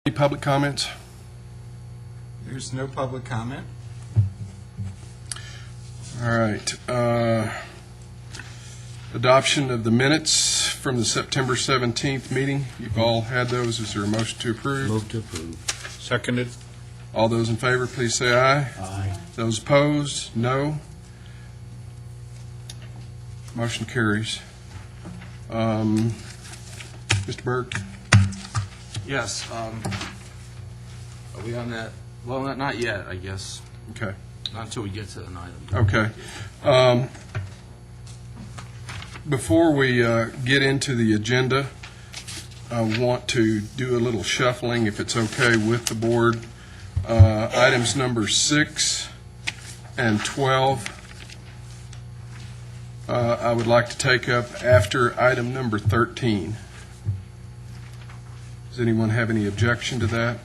Any public comments? There's no public comment. All right. Adoption of the minutes from the September 17th meeting. You've all had those. Is there a motion to approve? Move to approve. Seconded. All those in favor, please say aye. Aye. Those opposed, no. Motion carries. Mr. Burke? Yes. Are we on that? Well, not yet, I guess. Okay. Not until we get to an item. Okay. Before we get into the agenda, I want to do a little shuffling, if it's okay with the board. Items number 6 and 12, I would like to take up after item number 13. Does anyone have any objection to that?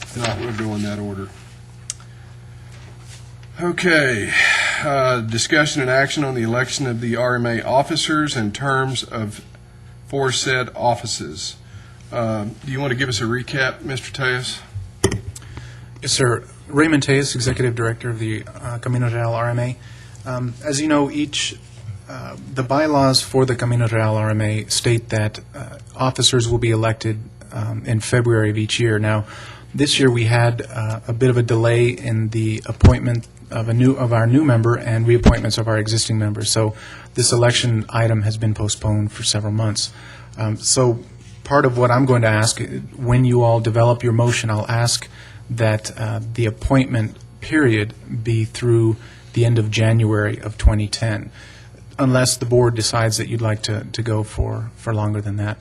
If not, we'll go in that order. Okay. Discussion and action on the election of the RMA officers and terms of foresaid offices. Do you want to give us a recap, Mr. Tejas? Yes, sir. Raymond Tejas, Executive Director of the Camino Real RMA. As you know, the bylaws for the Camino Real RMA state that officers will be elected in February of each year. Now, this year we had a bit of a delay in the appointment of our new member and reappointments of our existing members. So this election item has been postponed for several months. So part of what I'm going to ask, when you all develop your motion, I'll ask that the appointment period be through the end of January of 2010, unless the board decides that you'd like to go for longer than that.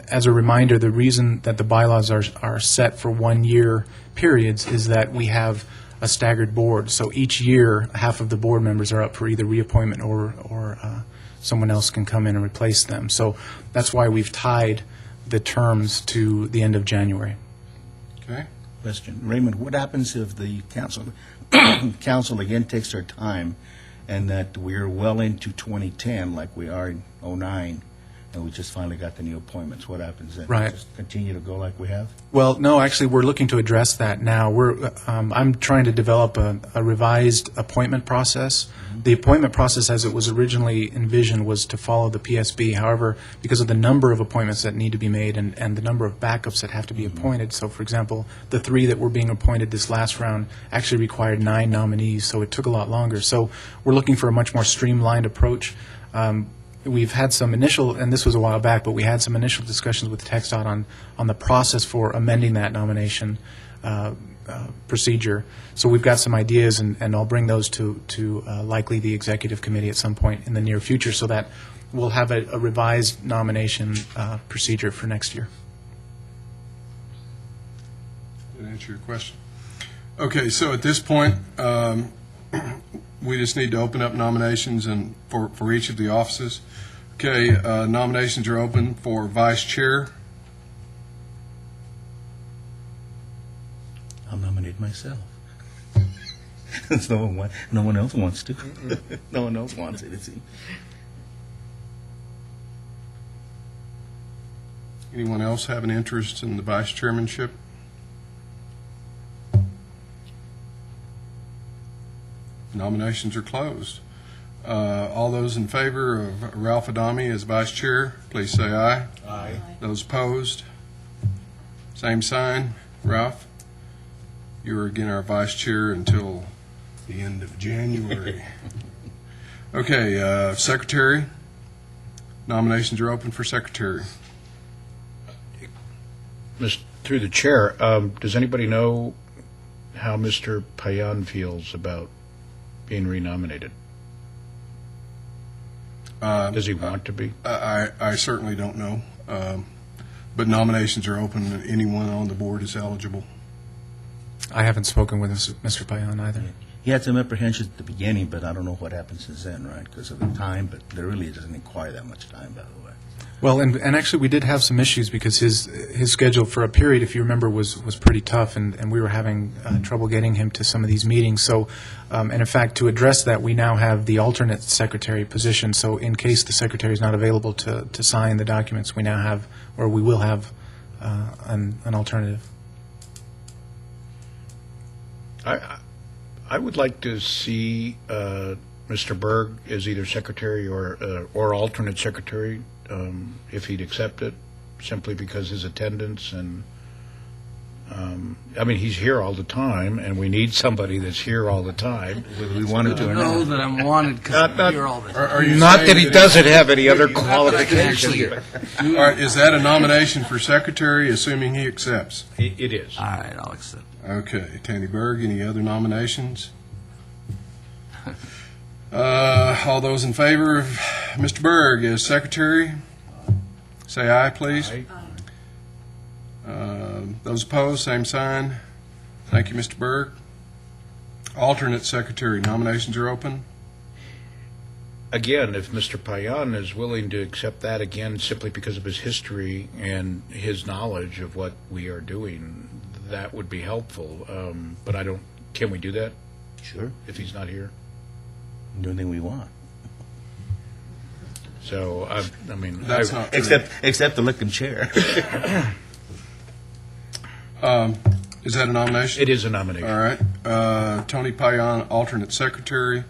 As a reminder, the reason that the bylaws are set for 1-year periods is that we have a staggered board. So each year, half of the board members are up for either reappointment or someone else can come in and replace them. So that's why we've tied the terms to the end of January. Okay. Question. Raymond, what happens if the council again takes their time and that we're well into 2010 like we are in 2009 and we just finally got the new appointments? What happens then? Right. Just continue to go like we have? Well, no, actually, we're looking to address that now. I'm trying to develop a revised appointment process. Mm-hmm. The appointment process, as it was originally envisioned, was to follow the PSB. However, because of the number of appointments that need to be made and the number of backups that have to be appointed, so, for example, the 3 that were being appointed this last round actually required 9 nominees, so it took a lot longer. So we're looking for a much more streamlined approach. We've had some initial, and this was a while back, but we had some initial discussions with TxDOT on the process for amending that nomination procedure. So we've got some ideas, and I'll bring those to likely the executive committee at some point in the near future, so that we'll have a revised nomination procedure for next year. Did I answer your question? Okay, so at this point, we just need to open up nominations and for each of the offices. Okay, nominations are open for vice chair. I'll nominate myself. No one else wants to. No one else wants it, it seems. Anyone else have an interest in the vice chairmanship? Nominations are closed. All those in favor of Ralph Adami as vice chair, please say aye. Aye. Those opposed, same sign. Ralph, you are again our vice chair until the end of January. Okay, secretary. Nominations are open for secretary. Through the chair, does anybody know how Mr. Payan feels about being renominated? Does he want to be? I certainly don't know, but nominations are open. Anyone on the board is eligible. I haven't spoken with Mr. Payan either. He had some apprehensions at the beginning, but I don't know what happened since then, right? Because of the time, but there really doesn't require that much time, by the way. Well, and actually, we did have some issues because his schedule for a period, if you remember, was pretty tough, and we were having trouble getting him to some of these meetings. So, and in fact, to address that, we now have the alternate secretary position. So in case the secretary is not available to sign the documents, we now have, or we will have, an alternative. I would like to see Mr. Berg as either secretary or alternate secretary, if he'd accept it, simply because his attendance and, I mean, he's here all the time, and we need somebody that's here all the time. Whether we wanted to or know not. that I'm wanted because Not- I'm here all the time. Are you Not saying that he doesn't have any other Actually, qualifications. All right, is that a nomination for secretary, assuming he accepts? It is. All right, I'll accept. Okay, Tanny Berg, any other nominations? All those in favor of Mr. Berg as secretary, say aye, please. Aye. Those opposed, same sign. Thank you, Mr. Berg. Alternate secretary, nominations are open. Again, if Mr. Payan is willing to accept that again simply because of his history and his knowledge of what we are doing, that would be helpful. But I don't, can we do that Sure. if he's not here? Do anything we want. So, I mean. That's I- not true. Except the licking chair. Is that a nomination? It is a nomination. All right. Tony Payan, alternate secretary.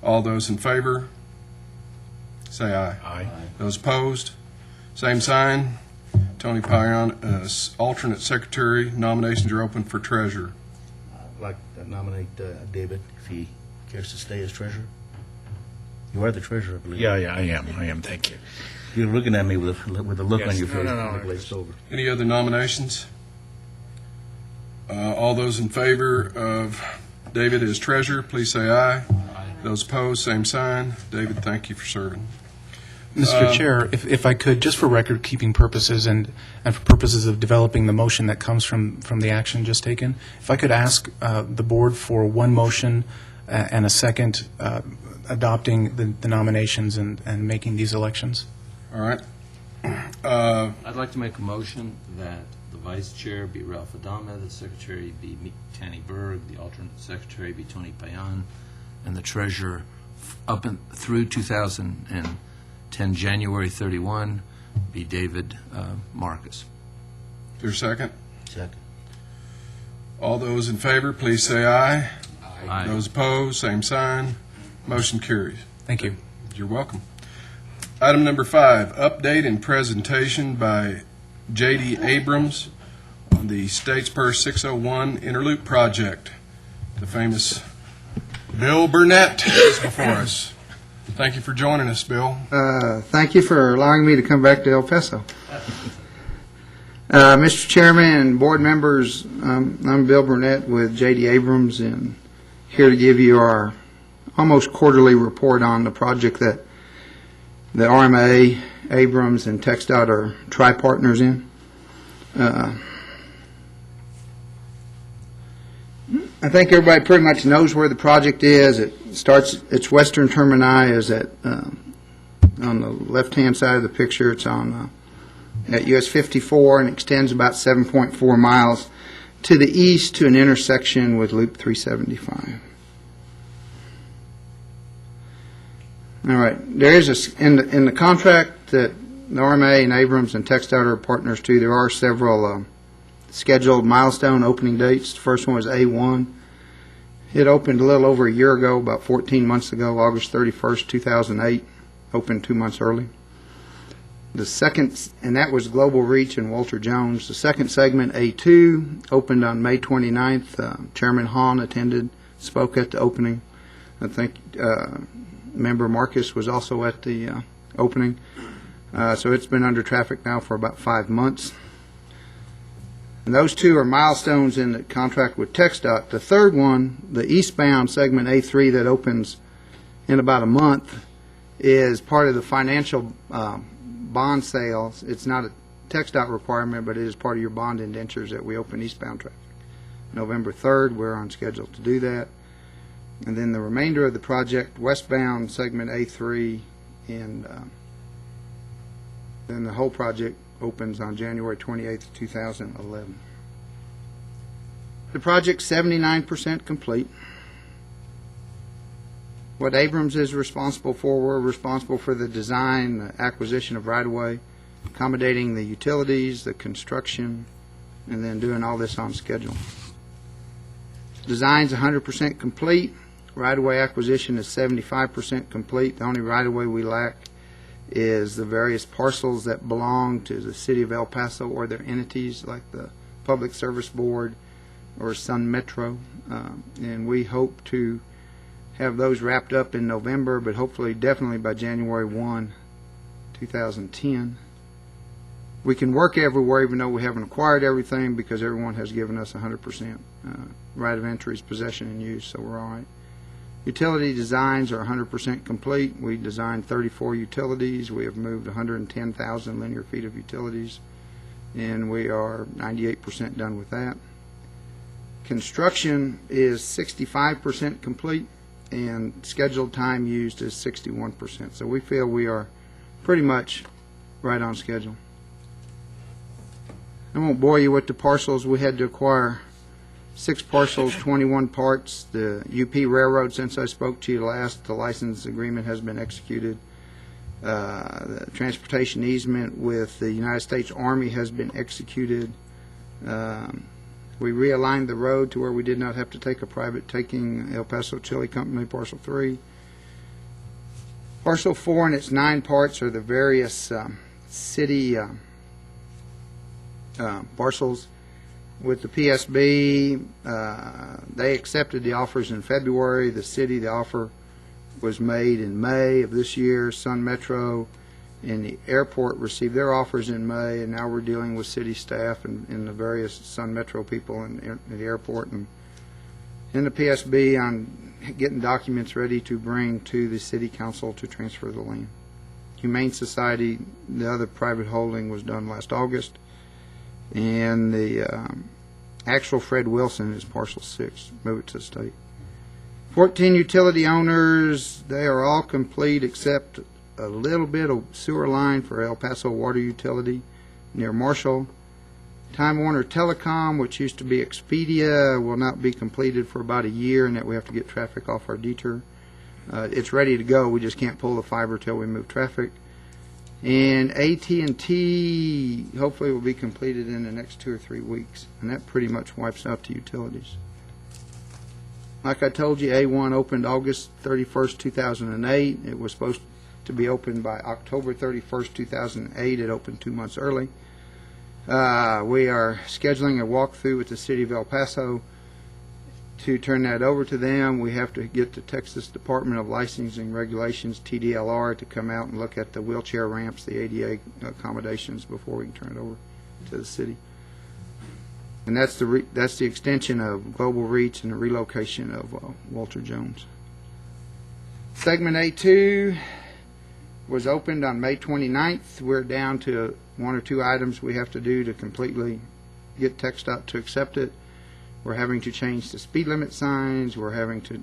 All those in favor, say aye. Aye. Those opposed, same sign. Tony Payan, alternate secretary. Nominations are open for treasurer. I'd like to nominate David, if he cares to stay as treasurer. You are the treasurer, I believe. Yeah, I am, thank you. You're looking at me with a look on Yes. your No, face. no, no, kind of I glazed over. Any other nominations? All those in favor of David as treasurer, please say aye. Those opposed, same sign. David, thank you for serving. Mr. Chair, if I could, just for record-keeping purposes and for purposes of developing the motion that comes from the action just taken, if I could ask the board for one motion and a second adopting the nominations and making these elections. All right. I'd like to make a motion that the vice chair be Ralph Adama, the secretary be Tanny Berg, the alternate secretary be Tony Payan, and the treasurer through 2010, January 31, be David Marcus. Is there a second? Second. All those in favor, please say aye. Aye. Those opposed, same sign. Motion carries. Thank you. You're welcome. Item number 5, update and presentation by J.D. Abrams on the Statesboro 601 Interloop Project. The famous Bill Burnett is before us. Thank you for joining us, Bill. Thank you for allowing me to come back to El Paso. Mr. Chairman and board members, I'm Bill Burnett with J.D. Abrams, and here to give you our almost quarterly report on the project that RMA, Abrams, and TxDOT are tri-partners in. I think everybody pretty much knows where the project is. It starts, its western termini is at on the left-hand side of the picture. It's on at US 54 and extends about 7.4 miles to the east to an intersection with Loop 375. All right. There is in the contract that the RMA and Abrams and TxDOT are partners to. There are several scheduled milestone opening dates. The first one was A1. It opened a little over a year ago, about 14 months ago, August 31st, 2008. Opened 2 months early. The second, and that was Global Reach and Walter Jones. The second segment, A2, opened on May 29th. Chairman Hahn attended, spoke at the opening. I think Member Marcus was also at the opening. So it's been under traffic now for about 5 months. And those two are milestones in the contract with TxDOT. The third one, the eastbound segment A3 that opens in about a month, is part of the financial bond sales. It's not a TxDOT requirement, but it is part of your bond indentures that we open eastbound traffic. November 3rd, we're on schedule to do that. And then the remainder of the project, westbound segment A3 in Then the whole project opens on January 28th, 2011. The project's 79% complete. What Abrams is responsible for, we're responsible for the design, the acquisition of right-of-way, accommodating the utilities, the construction, and then doing all this on schedule. Design's 100% complete. Right-of-way acquisition is 75% complete. The only right-of-way we lack is the various parcels that belong to the city of El Paso or their entities like the Public Service Board or Sun Metro. And we hope to have those wrapped up in November, but hopefully definitely by January 1, 2010. We can work everywhere even though we haven't acquired everything because everyone has given us 100% right of entries, possession, and use, so we're all right. Utility designs are 100% complete. We designed 34 utilities. We have moved 110,000 linear feet of utilities, and we are 98% done with that. Construction is 65% complete, and scheduled time used is 61%. So we feel we are pretty much right on schedule. I won't bore you with the parcels. We had to acquire 6 parcels, 21 parts. The UP Railroad, since I spoke to you last, the license agreement has been executed. The transportation easement with the United States Army has been executed. We realigned the road to where we did not have to take a private taking. El Paso Chili Company, Parcel 3. Parcel 4 and its 9 parts are the various city parcels. With the PSB, they accepted the offers in February. The city, the offer was made in May of this year. Sun Metro and the airport received their offers in May, and now we're dealing with city staff and the various Sun Metro people in the airport and in the PSB on getting documents ready to bring to the city council to transfer the land. Humane Society, the other private holding, was done last August. And the actual Fred Wilson is parcel 6. Move it to the state. 14 utility owners, they are all complete except a little bit of sewer line for El Paso Water Utility near Marshall. Time Warner Telecom, which used to be Expedia, will not be completed for about a year, and that we have to get traffic off our detour. It's ready to go. We just can't pull the fiber till we move traffic. And AT&T hopefully will be completed in the next 2 or 3 weeks, and that pretty much wipes out the utilities. Like I told you, A1 opened August 31st, 2008. It was supposed to be opened by October 31st, 2008. It opened 2 months early. We are scheduling a walkthrough with the city of El Paso to turn that over to them. We have to get the Texas Department of Licensing Regulations, TDLR, to come out and look at the wheelchair ramps, the ADA accommodations before we can turn it over to the city. And that's the extension of Global Reach and the relocation of Walter Jones. Segment A2 was opened on May 29th. We're down to 1 or 2 items we have to do to completely get TxDOT to accept it. We're having to change the speed limit signs. We're having to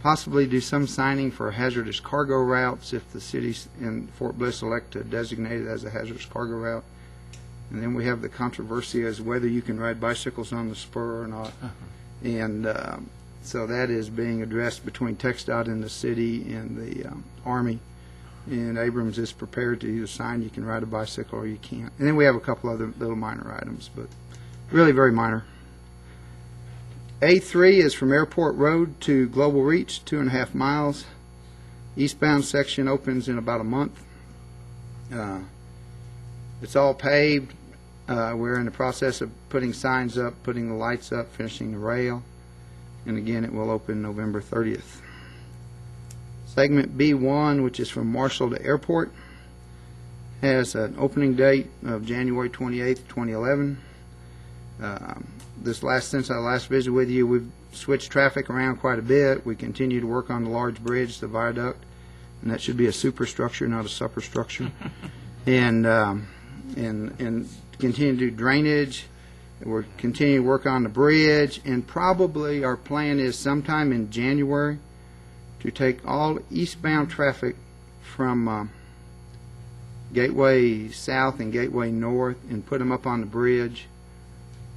possibly do some signing for hazardous cargo routes if the cities in Fort Bliss elect to designate it as a hazardous cargo route. And then we have the controversy as whether you can ride bicycles on the spur or not. And so that is being addressed between TxDOT and the city and the Army. And Abrams is prepared to either sign you can ride a bicycle or you can't. And then we have a couple other little minor items, but really very minor. A3 is from Airport Road to Global Reach, 2.5 miles. Eastbound section opens in about a month. It's all paved. We're in the process of putting signs up, putting the lights up, finishing the rail. And again, it will open November 30th. Segment B1, which is from Marshall to Airport, has an opening date of January 28th, 2011. Since I last visited with you, we've switched traffic around quite a bit. We continue to work on the large bridge, the viaduct, and that should be a superstructure, not a superstructure. and continue to do drainage. We're continuing to work on the bridge, and probably our plan is sometime in January to take all eastbound traffic from Gateway South and Gateway North and put them up on the bridge,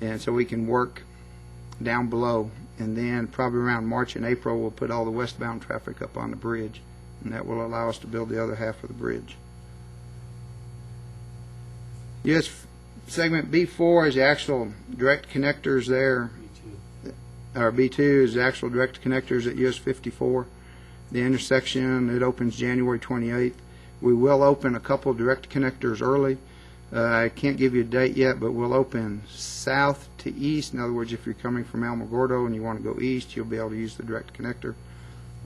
and so we can work down below. And then probably around March and April, we'll put all the westbound traffic up on the bridge, and that will allow us to build the other half of the bridge. US segment B4 is the actual direct connectors there. Or B2 is the actual direct connectors at US 54. The intersection, it opens January 28th. We will open a couple direct connectors early. I can't give you a date yet, but we'll open south to east. In other words, if you're coming from Alamogordo and you want to go east, you'll be able to use the direct connector.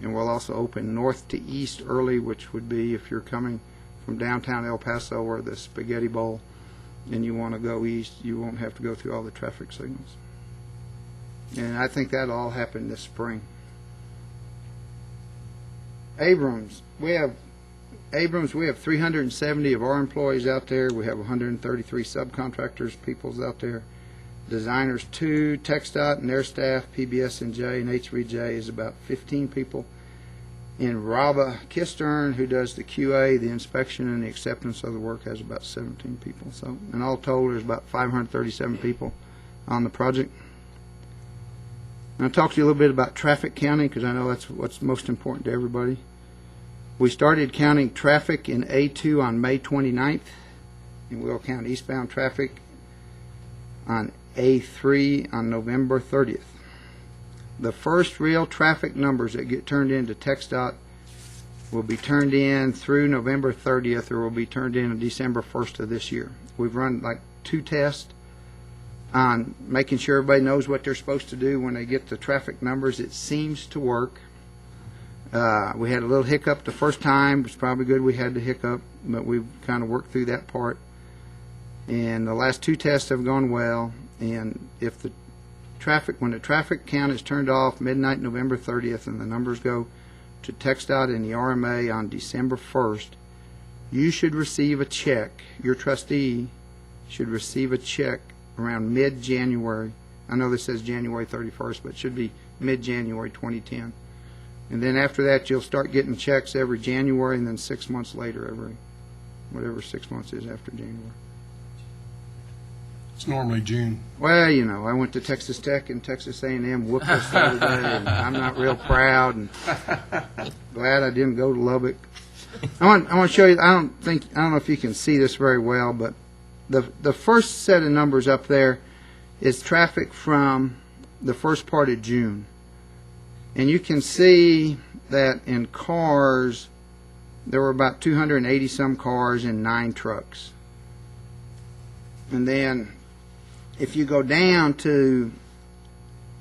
And we'll also open north to east early, which would be if you're coming from downtown El Paso or the Spaghetti Bowl and you want to go east, you won't have to go through all the traffic signals. And I think that'll all happen this spring. Abrams, we have 370 of our employees out there. We have 133 subcontractors, peoples out there. Designers 2, TxDOT and their staff, PBS&J and H3J is about 15 people. And Raba Kistern, who does the QA, the inspection, and the acceptance of the work, has about 17 people. So, in all total, there's about 537 people on the project. I'll talk to you a little bit about traffic counting, because I know that's what's most important to everybody. We started counting traffic in A2 on May 29th, and we'll count eastbound traffic on A3 on November 30th. The first real traffic numbers that get turned into TxDOT will be turned in through November 30th, or will be turned in on December 1st of this year. We've run like 2 tests on making sure everybody knows what they're supposed to do when they get the traffic numbers. It seems to work. We had a little hiccup the first time. It's probably good we had the hiccup, but we've kind of worked through that part. And the last 2 tests have gone well. And if the traffic, when the traffic count is turned off midnight November 30th and the numbers go to TxDOT and the RMA on December 1st, you should receive a check. Your trustee should receive a check around mid-January. I know this says January 31st, but it should be mid-January 2010. And then after that, you'll start getting checks every January, and then 6 months later, every whatever 6 months is after January. It's normally June. Well, you know, I went to Texas Tech and Texas A&M whooped us the other day, and I'm not real proud, and glad I didn't go to Lubbock. I want to show you. I don't know if you can see this very well, but the first set of numbers up there is traffic from the first part of June. And you can see that in cars, there were about 280 some cars and 9 trucks. And then if you go down to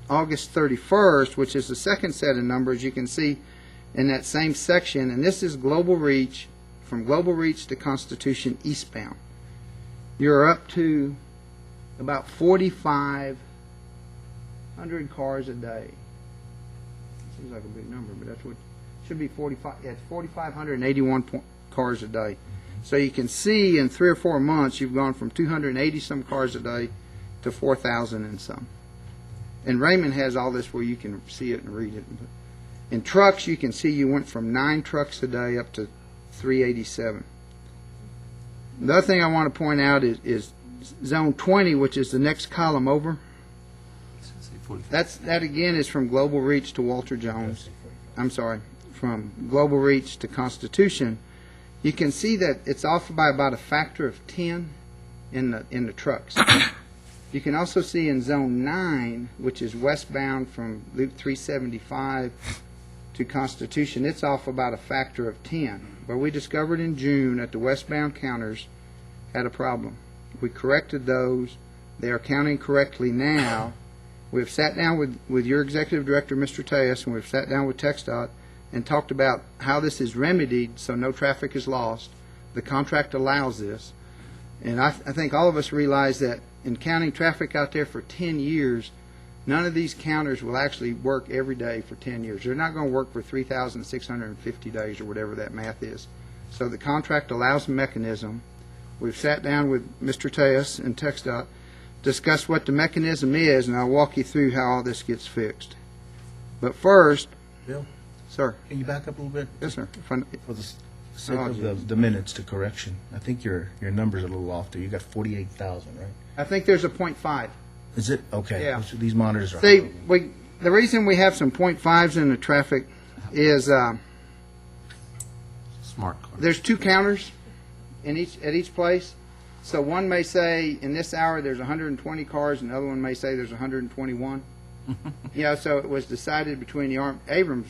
August 31st, which is the second set of numbers, you can see in that same section, and this is Global Reach, from Global Reach to Constitution eastbound. You're up to about 4,500 cars a day. Seems like a big number, but that's what should be 45. Yeah, it's 4,581 cars a day. So you can see in 3 or 4 months you've gone from 280 some cars a day to 4,000 and some. And Raymond has all this where you can see it and read it. In trucks, you can see you went from 9 trucks a day up to 387. The other thing I want to point out is zone 20, which is the next column over. That again is from Global Reach to Walter Jones. I'm sorry, from Global Reach to Constitution. You can see that it's off by about a factor of 10 in the trucks. You can also see in zone 9, which is westbound from Loop 375 to Constitution, it's off about a factor of 10. But we discovered in June that the westbound counters had a problem. We corrected those. They are counting correctly now. We've sat down with your executive director, Mr. Tejas, and we've sat down with TxDOT and talked about how this is remedied so no traffic is lost. The contract allows this. And I think all of us realize that in counting traffic out there for 10 years, none of these counters will actually work every day for 10 years. They're not going to work for 3,650 days or whatever that math is. So the contract allows a mechanism. We've sat down with Mr. Tejas and TxDOT, discuss what the mechanism is, and I'll walk you through how all this gets fixed. But first, Bill, sir. can you back up a little bit? Yes, sir. For the Sake of the minutes to correction, I think your number's a little off there. You got 48,000, right? I think there's a .5. Is it? Okay. Yeah. So these monitors are. See, the reason we have some .5s in the traffic is Smart car. there's two counters at each place. So one may say, in this hour, there's 120 cars, and the other one may say there's 121. You know, so it was decided between Abrams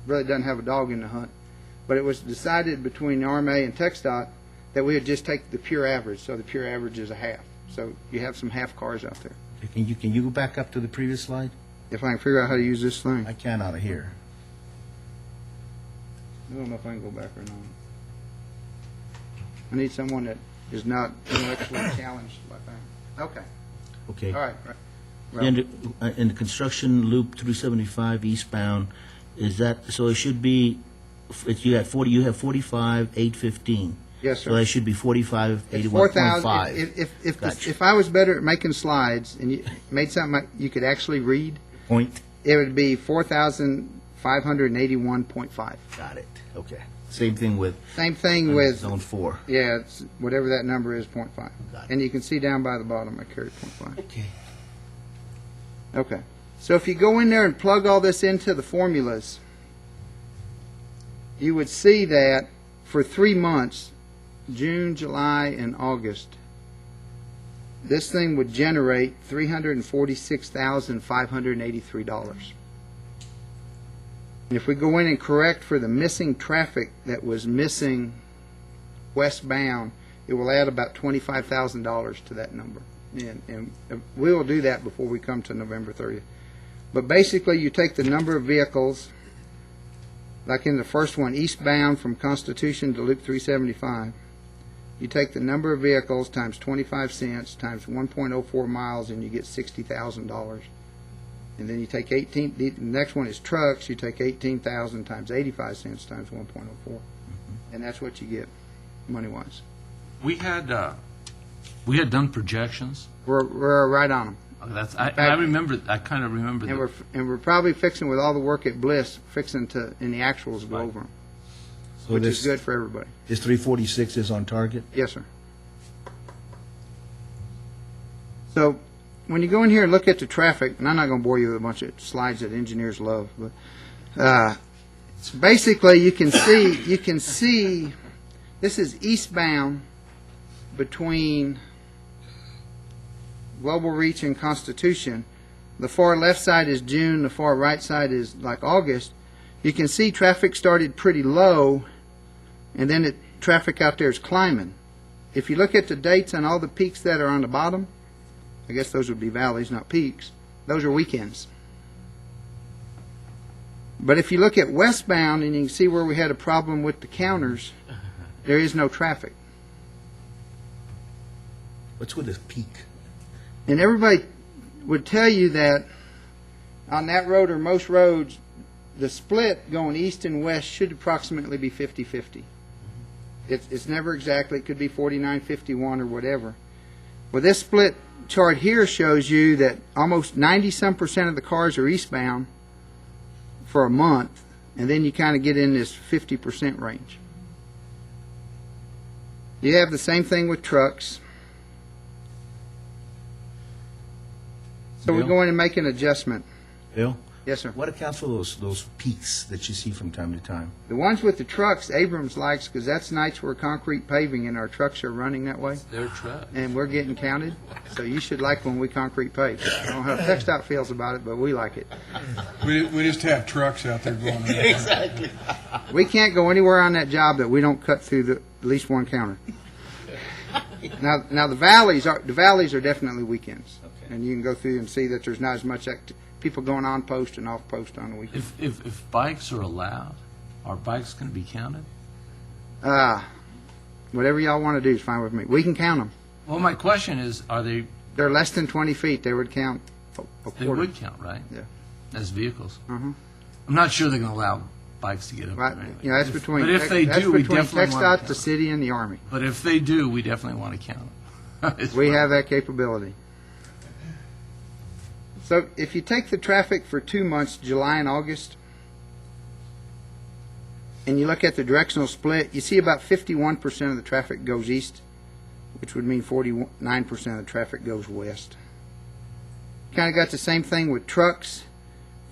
really doesn't have a dog in the hunt, but it was decided between the RMA and TxDOT that we would just take the pure average, so the pure average is a half. So you have some half cars out there. Can you go back up to the previous slide? If I can figure out how to use this thing. I can't out of here. I don't know if I can go back or not. I need someone that is not intellectually challenged like that. Okay, Okay. all right. In the construction loop 375 eastbound, is that, so it should be, you have 45, 815. Yes, So sir. that should be 45, It's 81.5. 4,000. Gotcha. If I was better at making slides and you made something you could actually read, Point, it would be 4,581.5. got it, okay. Same thing with Same thing with, Zone 4. yeah, it's whatever that number is, .5. Got it. And you can see down by the bottom, I carried .5. Okay. Okay. So if you go in there and plug all this into the formulas, you would see that for 3 months, June, July, and August, this thing would generate $346,583. And if we go in and correct for the missing traffic that was missing westbound, it will add about $25,000 to that number. And we will do that before we come to November 30th. But basically, you take the number of vehicles, like in the first one, eastbound from Constitution to Loop 375, you take the number of vehicles times 25 cents times 1.04 miles, and you get $60,000. And then you take the next one is trucks, you take 18,000 times 85 cents times 1.04. And that's what you get, money-wise. We had done projections. We're right on them. I kind of remember And that. we're probably fixing, with all the work at Bliss, fixing to, in the actuals, go over them, So which is this, good for everybody. this 346 is on target? Yes, sir. So, when you go in here and look at the traffic, and I'm not going to bore you with a bunch of slides that engineers love, but basically you can see this is eastbound between Global Reach and Constitution. The far left side is June, the far right side is like August. You can see traffic started pretty low, and then traffic out there is climbing. If you look at the dates on all the peaks that are on the bottom, I guess those would be valleys, not peaks. Those are weekends. But if you look at westbound, and you can see where we had a problem with the counters, there is no traffic. What's with this peak? And everybody would tell you that on that road or most roads, the split going east and west should approximately be 50-50. It's never exactly, it could be 49-51 or whatever. Well, this split chart here shows you that almost 90-some% of the cars are eastbound for a month, and then you kind of get in this 50% range. You have the same thing with trucks. So we Bill? go in and make an adjustment. Bill? Yes, sir. What accounts for those peaks that you see from time to time? The ones with the trucks, Abrams likes, because that's nights where concrete paving and our trucks are running that way, Their truck. and we're getting counted. So you should like when we concrete pave. I don't know how TxDOT feels about it, but we like it. We just have trucks out there going around. Exactly. We can't go anywhere on that job that we don't cut through at least one counter. Now the valleys are definitely weekends, and you can go through and see that there's not as much people going on post and off post on the weekend. If bikes are allowed, are bikes going to be counted? Whatever y'all want to do is fine with me. We can count them. Well, my question is, are they? They're less than 20 feet. They would count a They quarter. would count, right? Yeah. As vehicles. Mhm. I'm not sure they're going to allow bikes to get up Right. there anyway. You know, that's between. But if they that's do, we between definitely want TxDOT, to the count. city, and the Army. But if they do, we definitely want to count them. We have that capability. So if you take the traffic for 2 months, July and August, and you look at the directional split, you see about 51% of the traffic goes east, which would mean 49% of the traffic goes west. Kind of got the same thing with trucks.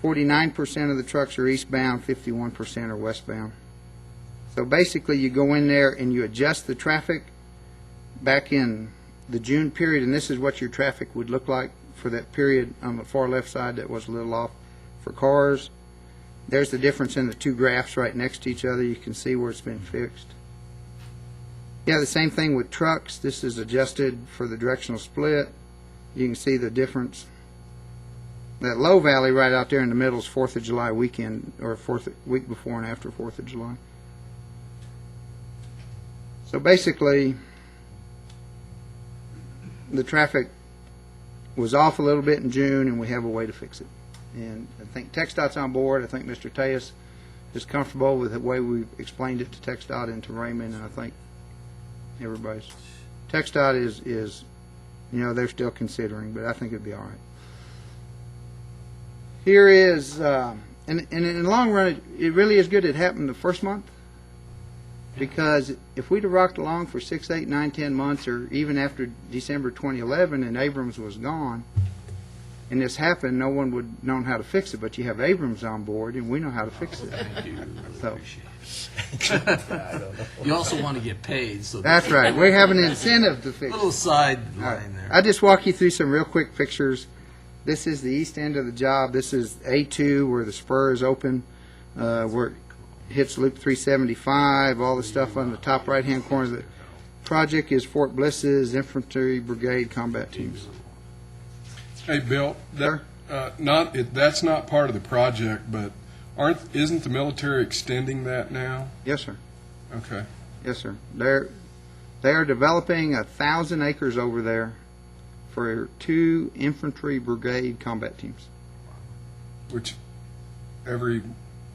49% of the trucks are eastbound, 51% are westbound. So basically, you go in there and you adjust the traffic back in the June period, and this is what your traffic would look like for that period on the far left side that was a little off for cars. There's the difference in the two graphs right next to each other. You can see where it's been fixed. Yeah, the same thing with trucks. This is adjusted for the directional split. You can see the difference. That low valley right out there in the middle is 4th of July weekend, or week before and after 4th of July. So basically, the traffic was off a little bit in June, and we have a way to fix it. And I think TxDOT's on board. I think Mr. Tejas is comfortable with the way we explained it to TxDOT and to Raymond, and I think everybody's. TxDOT is, they're still considering, but I think it'd be all right. Here is, and in the long run, it really is good it happened the first month, because if we'd have rocked along for 6, 8, 9, 10 months, or even after December 2011 and Abrams was gone, and this happened, no one would have known how to fix it. But you have Abrams on board, and we know how to fix it. So You also want to get paid, so that's right. We have an incentive to fix little it. sideline All right. there. I'll just walk you through some real quick pictures. This is the east end of the job. This is A2 where the spur is open, where it hits Loop 375. All the stuff on the top right-hand corner of the project is Fort Bliss's Infantry Brigade combat teams. Hey, Bill, Sir? that's not part of the project, but isn't the military extending that now? Yes, sir. Okay. Yes, sir. They are developing 1,000 acres over there for 2 infantry brigade combat teams. Which every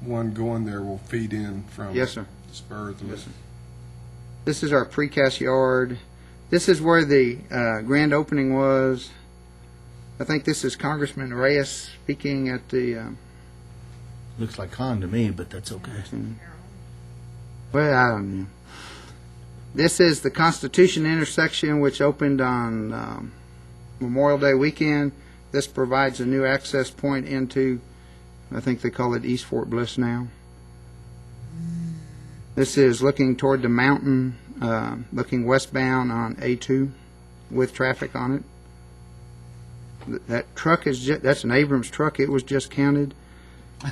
one going there will feed in from Yes, sir. the spur at the Yes, sir. This is our precast yard. This is where the grand opening was. I think this is Congressman Reyes speaking at the. Looks like Khan to me, but that's okay. Well, I don't know. This is the Constitution intersection, which opened on Memorial Day weekend. This provides a new access point into, I think they call it East Fort Bliss now. This is looking toward the mountain, looking westbound on A2 with traffic on it. That truck that's an Abrams truck. It was just counted.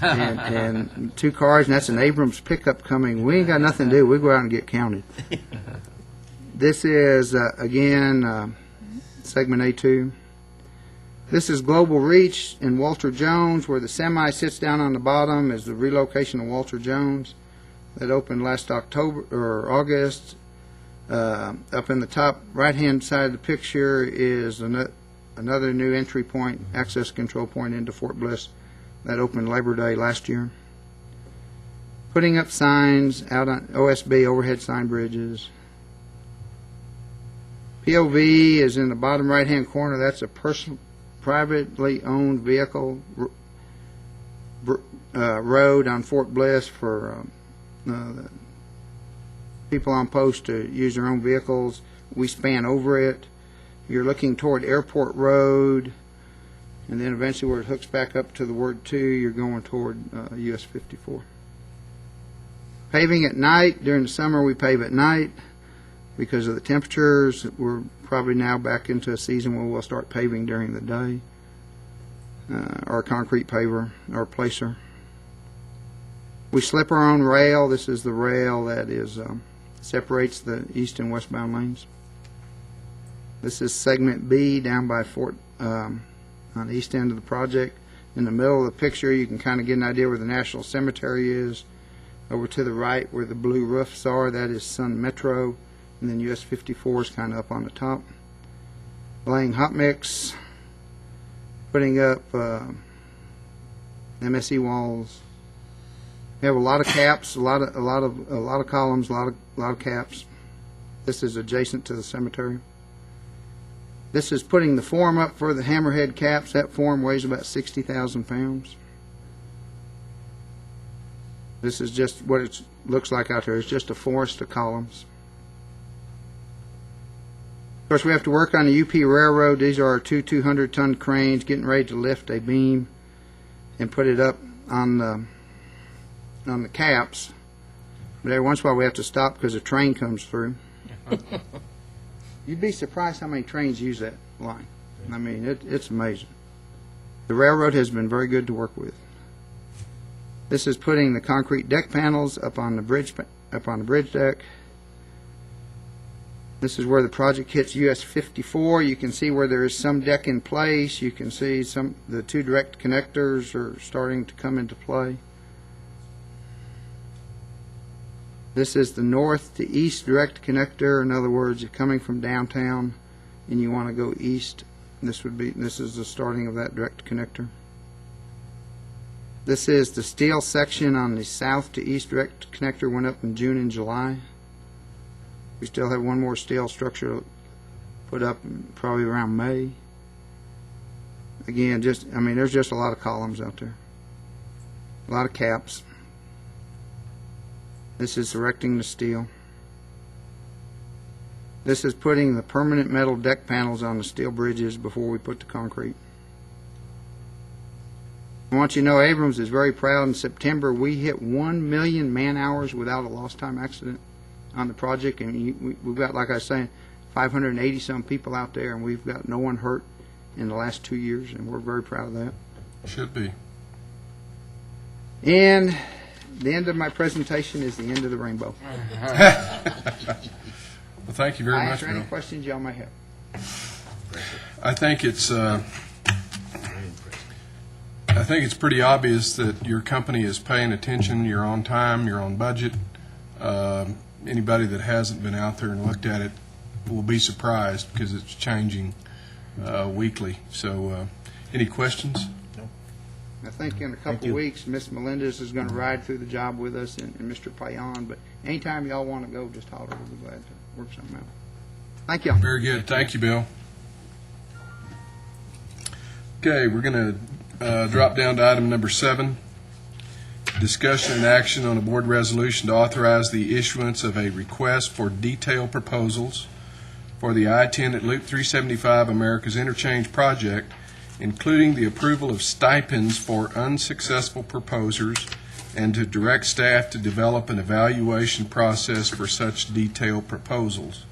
And 2 cars, and that's an Abrams pickup coming. We ain't got nothing to do. We go out and get counted. This is, again, segment A2. This is Global Reach in Walter Jones, where the semi sits down on the bottom is the relocation of Walter Jones. That opened last October or August. Up in the top right-hand side of the picture is another new entry point, access control point into Fort Bliss. That opened Labor Day last year. Putting up signs out on OSB, overhead sign bridges. POV is in the bottom right-hand corner. That's a privately owned vehicle road on Fort Bliss for people on post to use their own vehicles. We span over it. You're looking toward Airport Road, and then eventually where it hooks back up to the word 2, you're going toward US 54. Paving at night. During the summer, we pave at night because of the temperatures. We're probably now back into a season where we'll start paving during the day. Our concrete paver, our placer. We slip our own rail. This is the rail that is separates the east and westbound lanes. This is segment B down by Fort on the east end of the project. In the middle of the picture, you can kind of get an idea where the National Cemetery is. Over to the right, where the blue roofs are, that is Sun Metro, and then US 54 is kind of up on the top. Laying hot mix, putting up MSE walls. We have a lot of caps, a lot of columns, a lot of caps. This is adjacent to the cemetery. This is putting the form up for the hammerhead caps. That form weighs about 60,000 pounds. This is just what it looks like out there. It's just a forest of columns. Of course, we have to work on the UP Railroad. These are our two 200-ton cranes getting ready to lift a beam and put it up on the caps. But every once in a while we have to stop because a train comes through. You'd be surprised how many trains use that line. I mean, it's amazing. The railroad has been very good to work with. This is putting the concrete deck panels up on the bridge deck. This is where the project hits US 54. You can see where there is some deck in place. You can see the two direct connectors are starting to come into play. This is the north to east direct connector. In other words, you're coming from downtown and you want to go east. This is the starting of that direct connector. This is the steel section on the south to east direct connector, went up in June and July. We still have one more steel structure put up probably around May. Again, there's just a lot of columns out there. A lot of caps. This is erecting the steel. This is putting the permanent metal deck panels on the steel bridges before we put the concrete. I want you to know Abrams is very proud. In September, we hit 1 million man-hours without a lost time accident on the project, and we've got, like I was saying, 580-some people out there, and we've got no one hurt in the last 2 years, and we're very proud of that. Should be. And the end of my presentation is the end of the rainbow. Well, thank you very I much, answer any Bill. questions y'all may have. I think it's pretty obvious that your company is paying attention. You're on time. You're on budget. Anybody that hasn't been out there and looked at it will be surprised because it's changing weekly. So, any questions? I think in a couple of weeks, Miss Melendez is going to ride through the job with us and Mr. Payan. But anytime y'all want to go, just holler. We'll be glad to work something out. Thank y'all. Very good. Thank you, Bill. Okay, we're going to drop down to item number 7. Discussion and action on a board resolution to authorize the issuance of a request for detailed proposals for the I-10 at Loop 375 America's Interchange project, including the approval of stipends for unsuccessful proposers, and to direct staff to develop an evaluation process for such detailed proposals.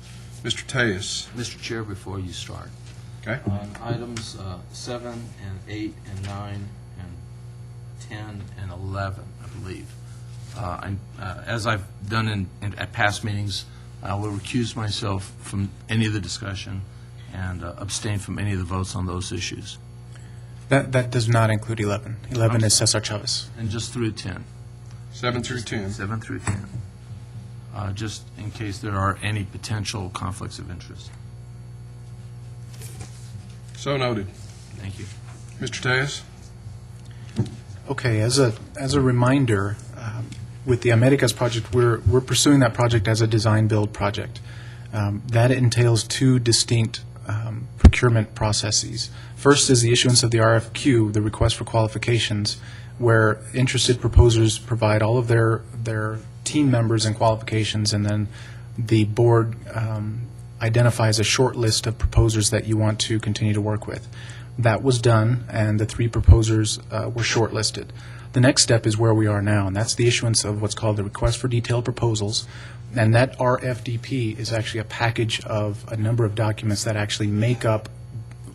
Mr. Tejas. Mr. Chair, before you start, Okay. on items 7 and 8 and 9 and 10 and 11, I believe, as I've done at past meetings, I will recuse myself from any of the discussion and abstain from any of the votes on those issues. That does not include 11. 11 is Cesar Chavez. And just through 10. 7 through 10. 7 through 10. Just in case there are any potential conflicts of interest. So noted. Thank you. Mr. Tejas? Okay, as a reminder, with the Americas project, we're pursuing that project as a design-build project. That entails 2 distinct procurement processes. First is the issuance of the RFQ, the request for qualifications, where interested proposers provide all of their team members and qualifications, and then the board identifies a short list of proposers that you want to continue to work with. That was done, and the 3 proposers were shortlisted. The next step is where we are now, and that's the issuance of what's called the request for detailed proposals. And that RFDP is actually a package of a number of documents that actually make up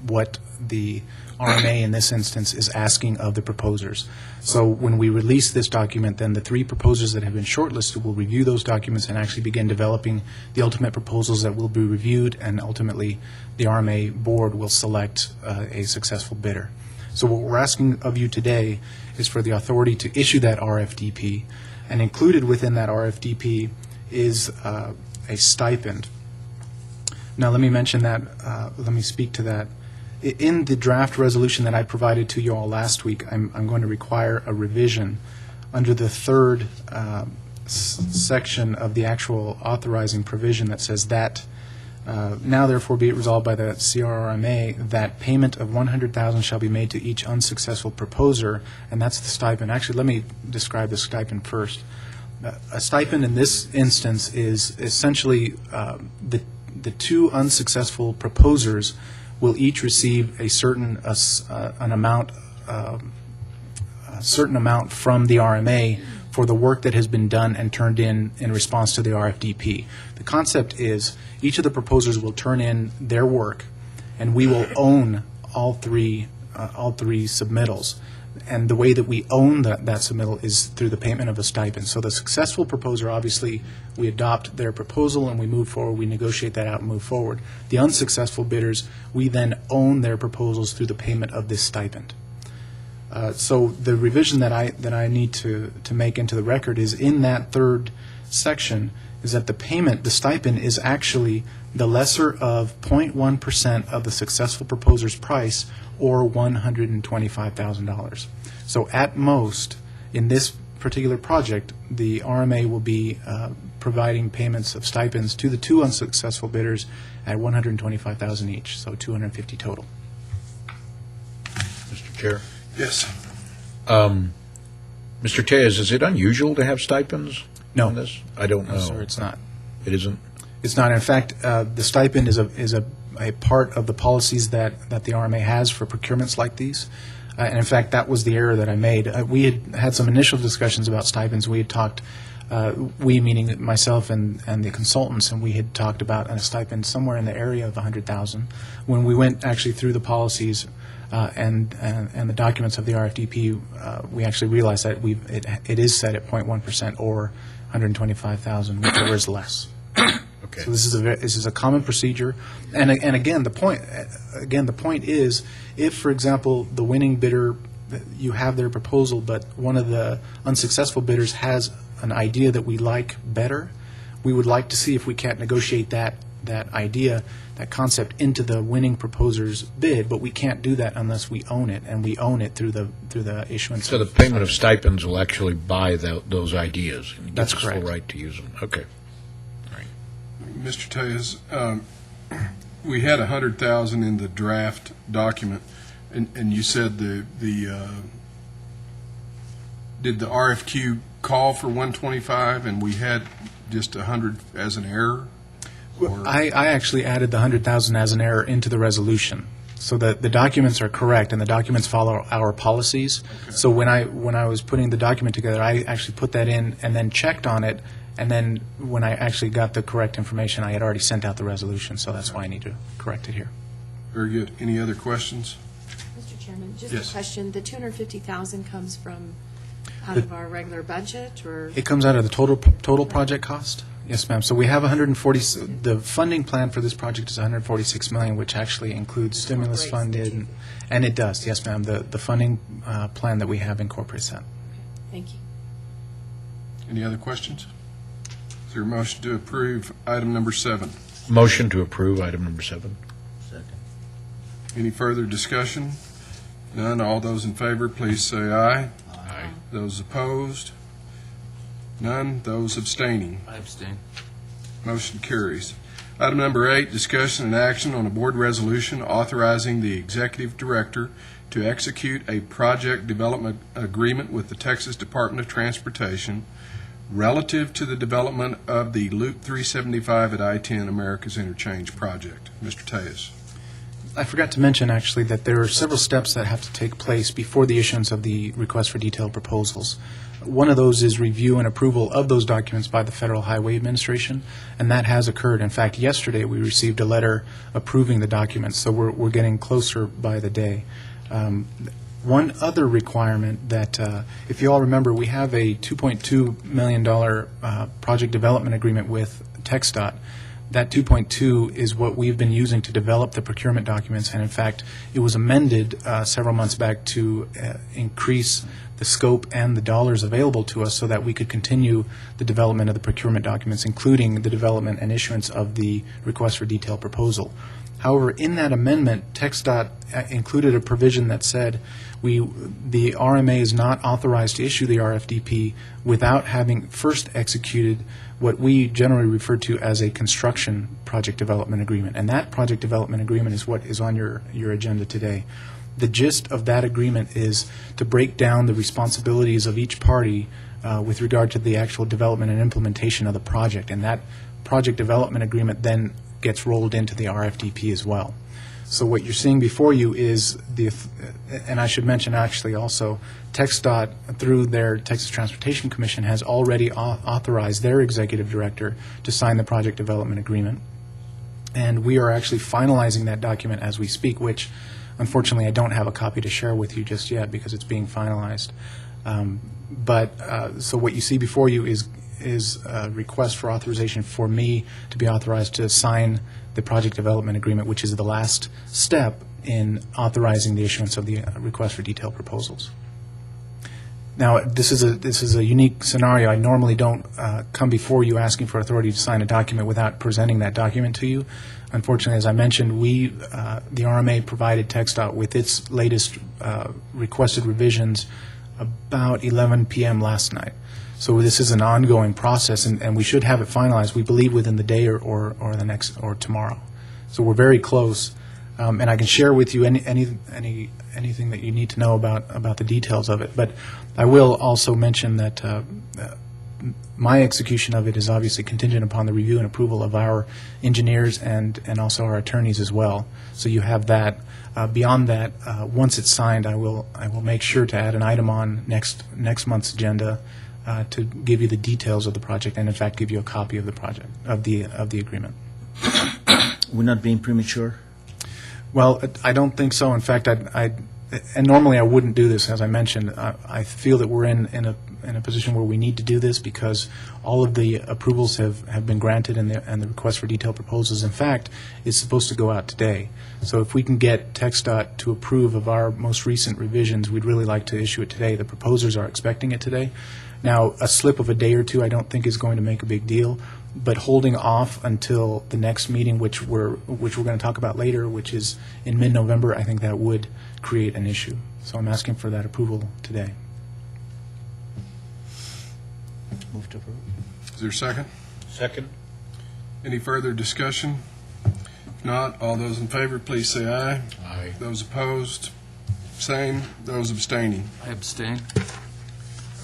what the RMA in this instance is asking of the proposers. So when we release this document, then the 3 proposers that have been shortlisted will review those documents and actually begin developing the ultimate proposals that will be reviewed, and ultimately the RMA board will select a successful bidder. So what we're asking of you today is for the authority to issue that RFDP, and included within that RFDP is a stipend. Now let me mention that, let me speak to that. In the draft resolution that I provided to you all last week, I'm going to require a revision under the 3rd section of the actual authorizing provision that says that Now therefore be it resolved by the CRRMA that payment of $100,000 shall be made to each unsuccessful proposer, and that's the stipend. Actually, let me describe the stipend first. A stipend in this instance is essentially the two unsuccessful proposers will each receive a certain amount from the RMA for the work that has been done and turned in response to the RFDP. The concept is each of the proposers will turn in their work, and we will own all three submittals. And the way that we own that submittal is through the payment of a stipend. So the successful proposer, obviously, we adopt their proposal and we move forward, we negotiate that out and move forward. The unsuccessful bidders, we then own their proposals through the payment of this stipend. So the revision that I need to make into the record is in that third section is that the stipend is actually the lesser of 0.1% of the successful proposer's price, or $125,000. So at most, in this particular project, the RMA will be providing payments of stipends to the two unsuccessful bidders at $125,000 each, so $250 total. Mr. Chair. Yes. Mr. Tejas, is it unusual to have stipends No. on this? I don't know. No, sir, it's not. It isn't? It's not. In fact, the stipend is a part of the policies that the RMA has for procurements like these. And in fact, that was the error that I made. We had some initial discussions about stipends. We had talked, we meaning myself and the consultants, and we had talked about a stipend somewhere in the area of $100,000. When we went actually through the policies and the documents of the RFDP, we actually realized that it is set at 0.1% or $125,000, whichever is less. Okay. So this is a common procedure, and again the point is, if for example the winning bidder, you have their proposal, but one of the unsuccessful bidders has an idea that we like better, we would like to see if we can't negotiate that idea, that concept into the winning proposer's bid, but we can't do that unless we own it, and we own it through the issuance. So the payment of stipends will actually buy those ideas. And That's gives us correct. full right to use them. Okay. Mr. Tejas, we had 100,000 in the draft document, and you said did the RFQ call for 125, and we had just 100 as an error? Or- I actually added the 100,000 as an error into the resolution, so that the documents are correct and the documents follow our policies. Okay. So when I was putting the document together, I actually put that in and then checked on it, and then when I actually got the correct information, I had already sent out the resolution, so that's why I need to correct it here. Very good. Any other questions? Mr. Chairman, just Yes. a question. The $250,000 comes from out of our regular budget, or? It comes out of the total project cost? Yes, ma'am. So we have 140, the funding plan for this project is 146 million, which actually includes stimulus Incorporates the funded, and it does, yes, ma'am. The funding plan that we have incorporates that. Thank you. Any other questions? Is there a motion to approve item number 7? Motion to approve item number 7. Any further discussion? None. All those in favor, please say aye. Aye. Those opposed? None. Those abstaining? I abstain. Motion carries. Item number 8, discussion and action on a board resolution authorizing the executive director to execute a project development agreement with the Texas Department of Transportation relative to the development of the Loop 375 at I-10 America's Interchange project. Mr. Tejas. I forgot to mention, actually, that there are several steps that have to take place before the issuance of the request for detailed proposals. One of those is review and approval of those documents by the Federal Highway Administration, and that has occurred. In fact, yesterday we received a letter approving the documents, so we're getting closer by the day. One other requirement that, if you all remember, we have a $2.2 million project development agreement with TxDOT. That 2.2 is what we've been using to develop the procurement documents, and in fact, it was amended several months back to increase the scope and the dollars available to us so that we could continue the development of the procurement documents, including the development and issuance of the request for detailed proposal. However, in that amendment, TxDOT included a provision that said the RMA is not authorized to issue the RFDP without having first executed what we generally refer to as a construction project development agreement. And that project development agreement is what is on your agenda today. The gist of that agreement is to break down the responsibilities of each party with regard to the actual development and implementation of the project. And that project development agreement then gets rolled into the RFDP as well. So what you're seeing before you is and I should mention actually also, TxDOT, through their Texas Transportation Commission, has already authorized their executive director to sign the project development agreement. And we are actually finalizing that document as we speak, which unfortunately I don't have a copy to share with you just yet because it's being finalized. So what you see before you is a request for authorization for me to be authorized to sign the project development agreement, which is the last step in authorizing the issuance of the request for detailed proposals. Now, this is a unique scenario. I normally don't come before you asking for authority to sign a document without presenting that document to you. Unfortunately, as I mentioned, the RMA provided TxDOT with its latest requested revisions about 11 p.m. last night. So this is an ongoing process, and we should have it finalized, we believe, within the day or the next or tomorrow. So we're very close, and I can share with you anything that you need to know about the details of it. But I will also mention that my execution of it is obviously contingent upon the review and approval of our engineers and also our attorneys as well. So you have that. Beyond that, once it's signed, I will make sure to add an item on next month's agenda to give you the details of the project, and in fact give you a copy of the project of the agreement. We're not being premature? Well, I don't think so. In fact, and normally I wouldn't do this, as I mentioned. I feel that we're in a position where we need to do this because all of the approvals have been granted, and the request for detailed proposals, in fact, is supposed to go out today. So if we can get TxDOT to approve of our most recent revisions, we'd really like to issue it today. The proposers are expecting it today. Now, a slip of a day or two I don't think is going to make a big deal, but holding off until the next meeting, which we're going to talk about later, which is in mid-November, I think that would create an issue. So I'm asking for that approval today. Move to approve. Is there a second? Second? Any further discussion? If not, all those in favor, please say aye. Aye. Those opposed, same. Those abstaining, I abstain.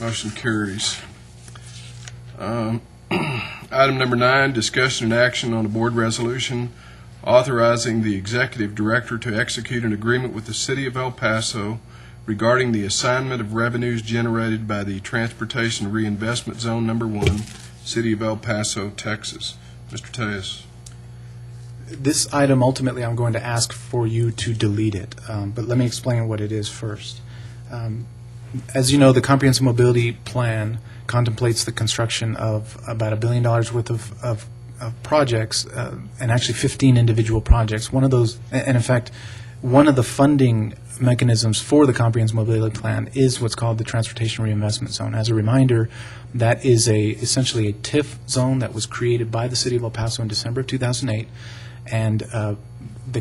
motion carries. Item number 9, discussion and action on a board resolution authorizing the executive director to execute an agreement with the City of El Paso regarding the assignment of revenues generated by the Transportation Reinvestment Zone Number 1, City of El Paso, Texas. Mr. Tejas. This item, ultimately, I'm going to ask for you to delete it, but let me explain what it is first. As you know, the Comprehensive Mobility Plan contemplates the construction of about $1 billion worth of projects, and actually 15 individual projects. One of those, and in fact, one of the funding mechanisms for the Comprehensive Mobility Plan is what's called the Transportation Reinvestment Zone. As a reminder, that is essentially a TIF zone that was created by the City of El Paso in December of 2008, and the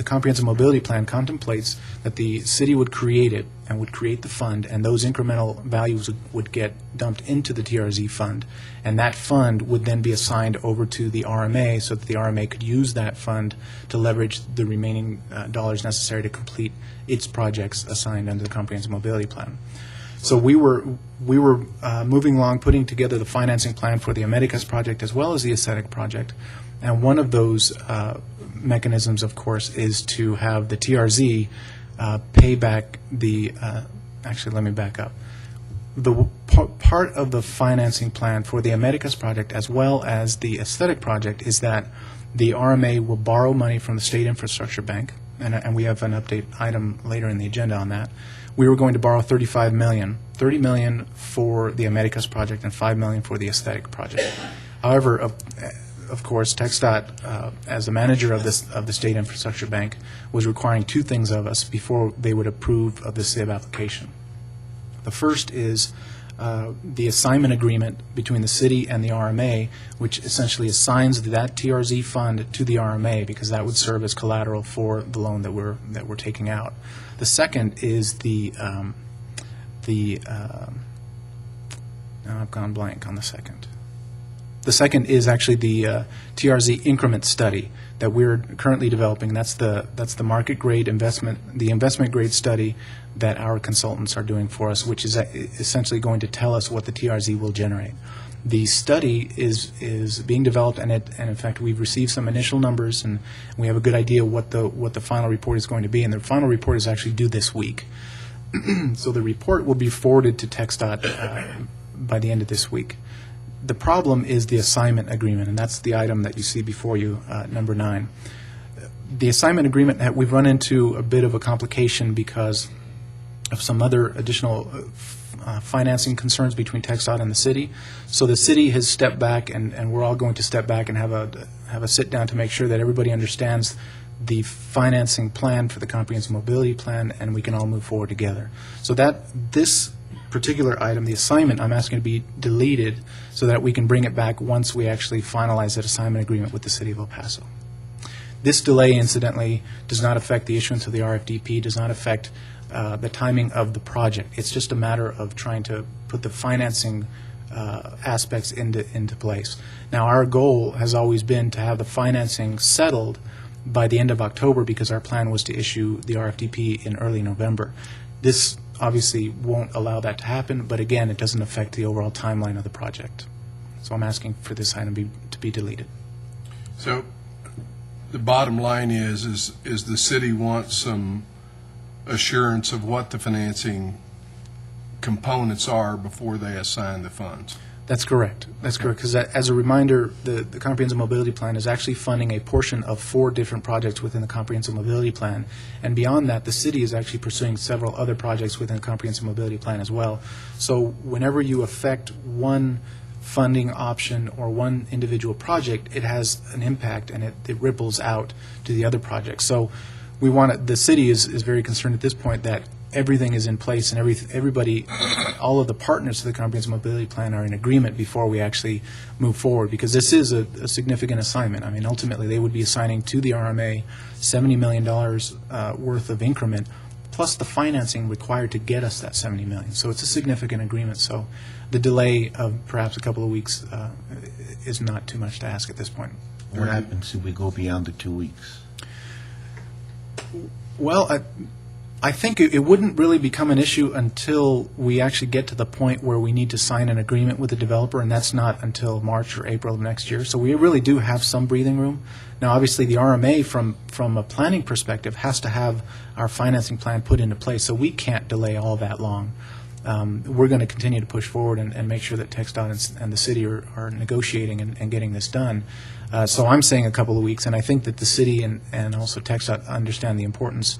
Comprehensive Mobility Plan contemplates that the city would create it and would create the fund, and those incremental values would get dumped into the TRZ fund, and that fund would then be assigned over to the RMA so that the RMA could use that fund to leverage the remaining dollars necessary to complete its projects assigned under the Comprehensive Mobility Plan. So we were moving along, putting together the financing plan for the Americas project as well as the aesthetic project, and one of those mechanisms, of course, is to have the TRZ pay back the, actually, let me back up. The part of the financing plan for the Americas project as well as the aesthetic project is that the RMA will borrow money from the State Infrastructure Bank, and we have an update item later in the agenda on that. We were going to borrow $35 million, $30 million for the Americas project and $5 million for the aesthetic project. However, of course, TxDOT, as the manager of the State Infrastructure Bank, was requiring two things of us before they would approve of the SIB application. The first is the assignment agreement between the city and the RMA, which essentially assigns that TRZ fund to the RMA because that would serve as collateral for the loan that we're taking out. The second is now I've gone blank on the second. The second is actually the TRZ increment study that we're currently developing. That's the market grade the investment grade study that our consultants are doing for us, which is essentially going to tell us what the TRZ will generate. The study is being developed, and in fact, we've received some initial numbers, and we have a good idea what the final report is going to be. And the final report is actually due this week. So the report will be forwarded to TxDOT by the end of this week. The problem is the assignment agreement, and that's the item that you see before you, number 9. The assignment agreement, we've run into a bit of a complication because of some other additional financing concerns between TxDOT and the city. So the city has stepped back, and we're all going to step back and have a sit-down to make sure that everybody understands the financing plan for the comprehensive mobility plan, and we can all move forward together. So this particular item, the assignment, I'm asking to be deleted so that we can bring it back once we actually finalize that assignment agreement with the city of El Paso. This delay, incidentally, does not affect the issuance of the RFDP, does not affect the timing of the project. It's just a matter of trying to put the financing aspects into place. Now, our goal has always been to have the financing settled by the end of October because our plan was to issue the RFDP in early November. This obviously won't allow that to happen, but again, it doesn't affect the overall timeline of the project. So I'm asking for this item to be deleted. So the bottom line is the city wants some assurance of what the financing components are before they assign the funds. That's correct. That's correct. Because as a reminder, the Comprehensive Mobility Plan is actually funding a portion of 4 different projects within the Comprehensive Mobility Plan. And beyond that, the city is actually pursuing several other projects within the Comprehensive Mobility Plan as well. So whenever you affect one funding option or one individual project, it has an impact and it ripples out to the other projects. So the city is very concerned at this point that everything is in place and everybody, all of the partners to the Comprehensive Mobility Plan are in agreement before we actually move forward, because this is a significant assignment. I mean, ultimately, they would be assigning to the RMA $70 million worth of increment, plus the financing required to get us that $70 million. So it's a significant agreement. So the delay of perhaps a couple of weeks is not too much to ask at this point. What happens if we go beyond the 2 weeks? Well, I think it wouldn't really become an issue until we actually get to the point where we need to sign an agreement with the developer, and that's not until March or April of next year. So we really do have some breathing room. Now, obviously, the RMA, from a planning perspective, has to have our financing plan put into place, so we can't delay all that long. We're going to continue to push forward and make sure that TxDOT and the city are negotiating and getting this done. So I'm saying a couple of weeks, and I think that the city and also TxDOT understand the importance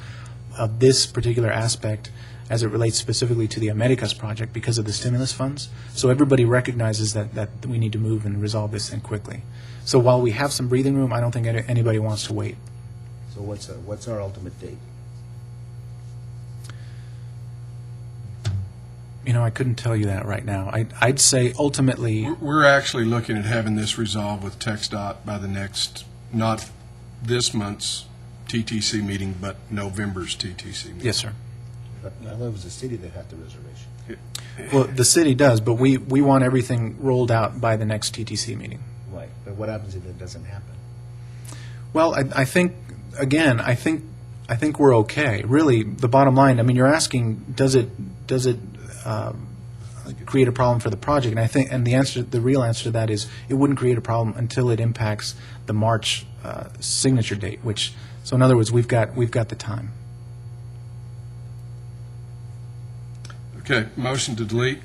of this particular aspect as it relates specifically to the Americas project because of the stimulus funds. So everybody recognizes that we need to move and resolve this thing quickly. So while we have some breathing room, I don't think anybody wants to wait. So what's our ultimate date? I couldn't tell you that right now. I'd say ultimately, We're actually looking at having this resolved with TxDOT by the next, not this month's TTC meeting, but November's TTC meeting. yes, sir. But I thought it was the city that had the reservation. Well, the city does, but we want everything rolled out by the next TTC meeting. Right. But what happens if it doesn't happen? Well, I think, again, I think we're okay. Really, the bottom line, I mean, you're asking, does it create a problem for the project? And the real answer to that is it wouldn't create a problem until it impacts the March signature date, so in other words, we've got the time. Okay, motion to delete.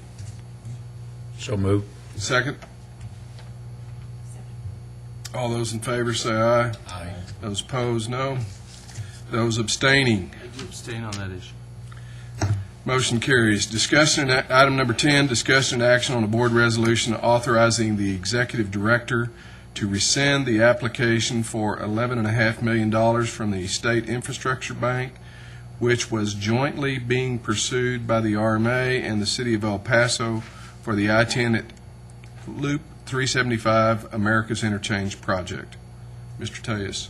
So moved. Second. All those in favor say aye. Aye. Those opposed, no. Those abstaining, I do abstain on that issue. motion carries. Item number 10, discussion and action on a board resolution authorizing the executive director to rescind the application for $11.5 million from the State Infrastructure Bank, which was jointly being pursued by the RMA and the City of El Paso for the I-10 at Loop 375 America's Interchange Project. Mr. Tejas.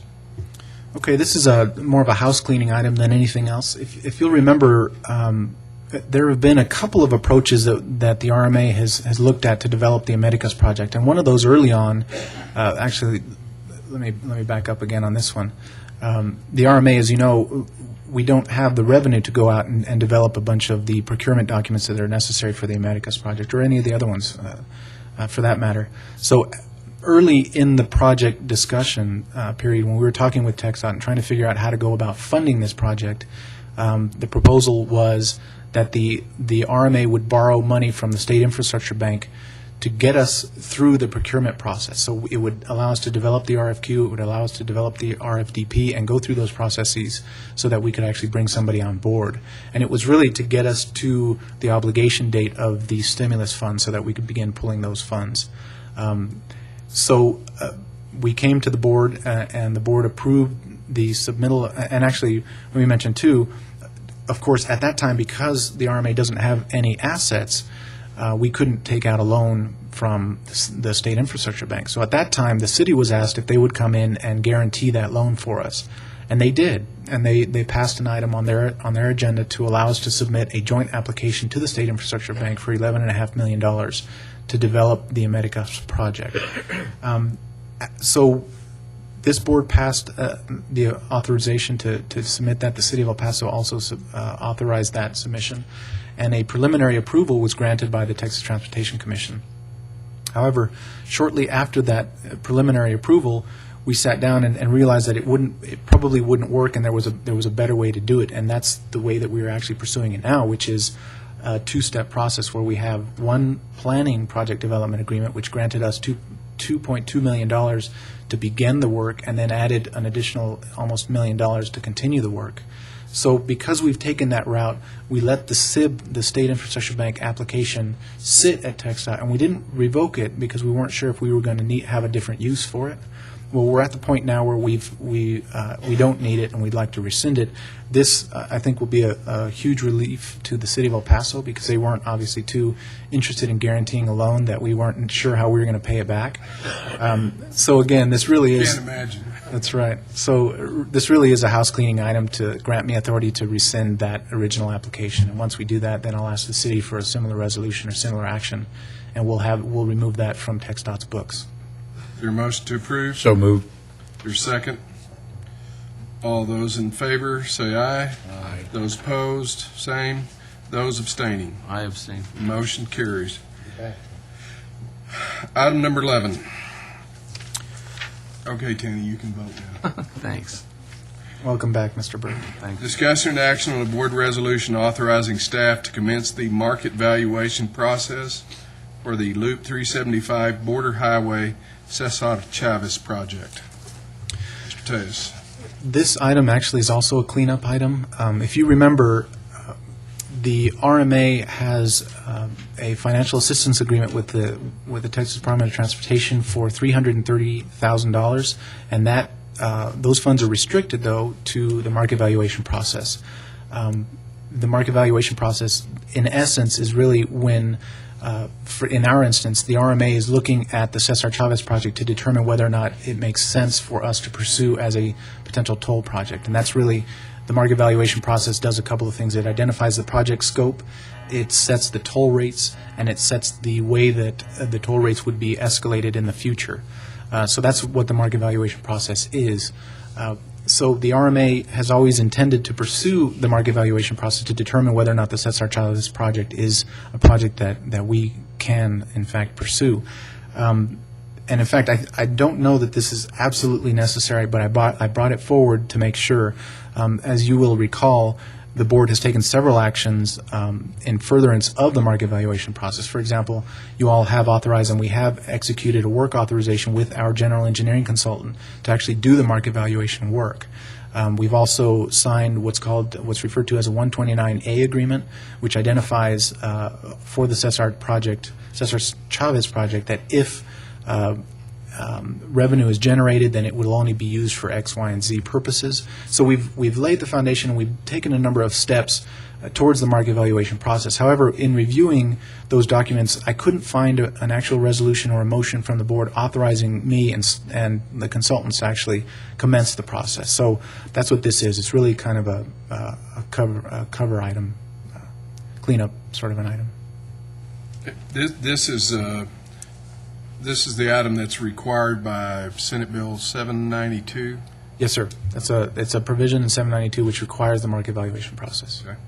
Okay, this is more of a house cleaning item than anything else. If you'll remember, There have been a couple of approaches that the RMA has looked at to develop the Americas project, and one of those early on, actually, let me back up again on this one. The RMA, as you know, we don't have the revenue to go out and develop a bunch of the procurement documents that are necessary for the Americas project, or any of the other ones, for that matter. So early in the project discussion period, when we were talking with TxDOT and trying to figure out how to go about funding this project, the proposal was that the RMA would borrow money from the State Infrastructure Bank to get us through the procurement process. So it would allow us to develop the RFQ, it would allow us to develop the RFDP and go through those processes so that we could actually bring somebody on board. And it was really to get us to the obligation date of the stimulus funds so that we could begin pulling those funds. So we came to the board, and the board approved the submittal. And actually, let me mention too, of course, at that time, because the RMA doesn't have any assets, we couldn't take out a loan from the State Infrastructure Bank. So at that time, the city was asked if they would come in and guarantee that loan for us. And they did. And they passed an item on their agenda to allow us to submit a joint application to the State Infrastructure Bank for $11.5 million to develop the Americas project. So this board passed the authorization to submit that. The city of El Paso also authorized that submission, and a preliminary approval was granted by the Texas Transportation Commission. However, shortly after that preliminary approval, we sat down and realized that it probably wouldn't work, and there was a better way to do it, and that's the way that we are actually pursuing it now, which is a two-step process where we have one planning project development agreement, which granted us $2.2 million to begin the work, and then added an additional almost $1 million to continue the work. So because we've taken that route, we let the SIB, the State Infrastructure Bank application, sit at TxDOT, and we didn't revoke it because we weren't sure if we were going to have a different use for it. Well, we're at the point now where we don't need it and we'd like to rescind it. This, I think, will be a huge relief to the city of El Paso because they weren't obviously too interested in guaranteeing a loan that we weren't sure how we were going to pay it back. So again, this really is... Can't imagine. That's right. So this really is a house cleaning item to grant me authority to rescind that original application. And once we do that, then I'll ask the city for a similar resolution or similar action, and we'll remove that from TxDOT's books. Is there a motion to approve? So moved. Your second? All those in favor, say aye. Aye. Those opposed, same. Those abstaining. I abstain. Motion carries. Item number 11. Okay, Tanny, you can vote now. Thanks. Welcome back, Mr. Burke. Thanks. Discussion and action on a board resolution authorizing staff to commence the market valuation process for the Loop 375 Border Highway Cesar Chavez project. Mr. Tejas. This item actually is also a cleanup item. If you remember, the RMA has a financial assistance agreement with the Texas Department of Transportation for $330,000, and that those funds are restricted, though, to the market valuation process. The market valuation process, in essence, is really when, in our instance, the RMA is looking at the Cesar Chavez project to determine whether or not it makes sense for us to pursue as a potential toll project. And that's really, the market valuation process does a couple of things. It identifies the project scope, it sets the toll rates, and it sets the way that the toll rates would be escalated in the future. So that's what the market valuation process is. So the RMA has always intended to pursue the market valuation process to determine whether or not the Cesar Chavez project is a project that we can, in fact, pursue. And in fact, I don't know that this is absolutely necessary, but I brought it forward to make sure. As you will recall, the board has taken several actions in furtherance of the market valuation process. For example, you all have authorized and we have executed a work authorization with our general engineering consultant to actually do the market valuation work. We've also signed what's referred to as a 129A agreement, which identifies for the Cesar Chavez project, that if revenue is generated, then it will only be used for X, Y, and Z purposes. So we've laid the foundation and we've taken a number of steps towards the market evaluation process. However, in reviewing those documents, I couldn't find an actual resolution or a motion from the board authorizing me and the consultants to actually commence the process. So that's what this is. It's really kind of a cover item, cleanup sort of an item. This is the item that's required by Senate Bill 792. Yes, sir. It's a provision in 792 which requires the market evaluation process. Okay.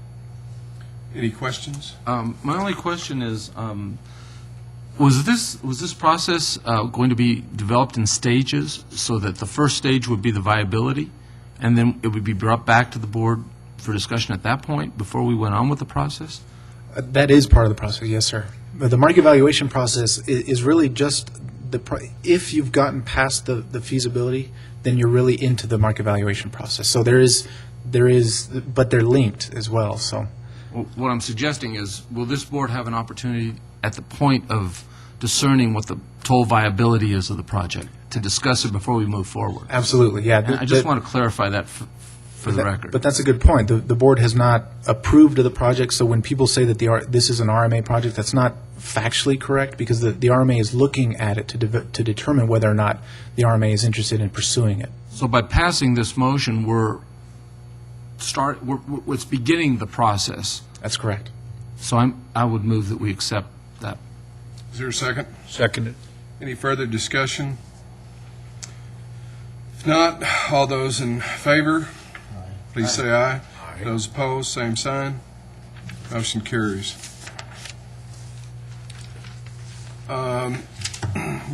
Any questions? My only question is, was this process going to be developed in stages so that the first stage would be the viability, and then it would be brought back to the board for discussion at that point before we went on with the process? That is part of the process, yes, sir. But the market evaluation process is really just if you've gotten past the feasibility, then you're really into the market evaluation process. So there is, but they're linked as well. So Well, what I'm suggesting is, will this board have an opportunity at the point of discerning what the total viability is of the project to discuss it before we move forward? absolutely, yeah. And I just want to clarify that for the record. But that's a good point. The board has not approved of the project, so when people say that this is an RMA project, that's not factually correct, because the RMA is looking at it to determine whether or not the RMA is interested in pursuing it. So by passing this motion, it's beginning the process. That's correct. So I would move that we accept that. Is there a second? Seconded. Any further discussion? If not, all those in favor, please say aye. Aye. Those opposed, same sign. Motion carries. I'm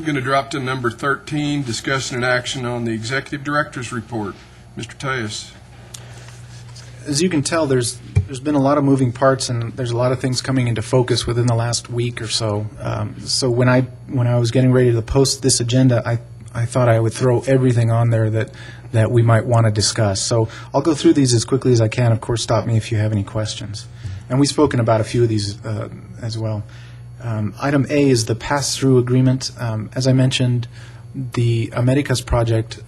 going to drop to number 13, discussion and action on the executive director's report. Mr. Tejas. As you can tell, there's been a lot of moving parts, and there's a lot of things coming into focus within the last week or so. So when I was getting ready to post this agenda, I thought I would throw everything on there that we might want to discuss. So I'll go through these as quickly as I can. Of course, stop me if you have any questions. And we've spoken about a few of these as well. Item A is the pass-through agreement. As I mentioned, the Americas project,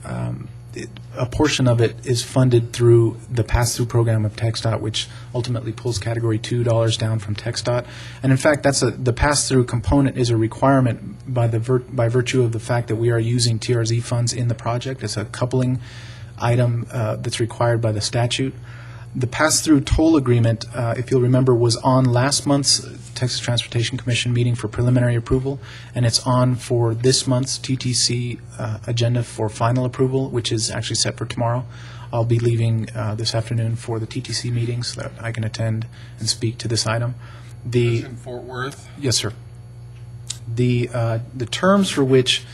a portion of it is funded through the pass-through program of TxDOT, which ultimately pulls Category 2 dollars down from TxDOT. And in fact, the pass-through component is a requirement by virtue of the fact that we are using TRZ funds in the project. It's a coupling item that's required by the statute. The pass-through toll agreement, if you'll remember, was on last month's Texas Transportation Commission meeting for preliminary approval, and it's on for this month's TTC agenda for final approval, which is actually set for tomorrow. I'll be leaving this afternoon for the TTC meeting so that I can attend and speak to this item. That's in Fort Worth. Yes, sir. The terms for which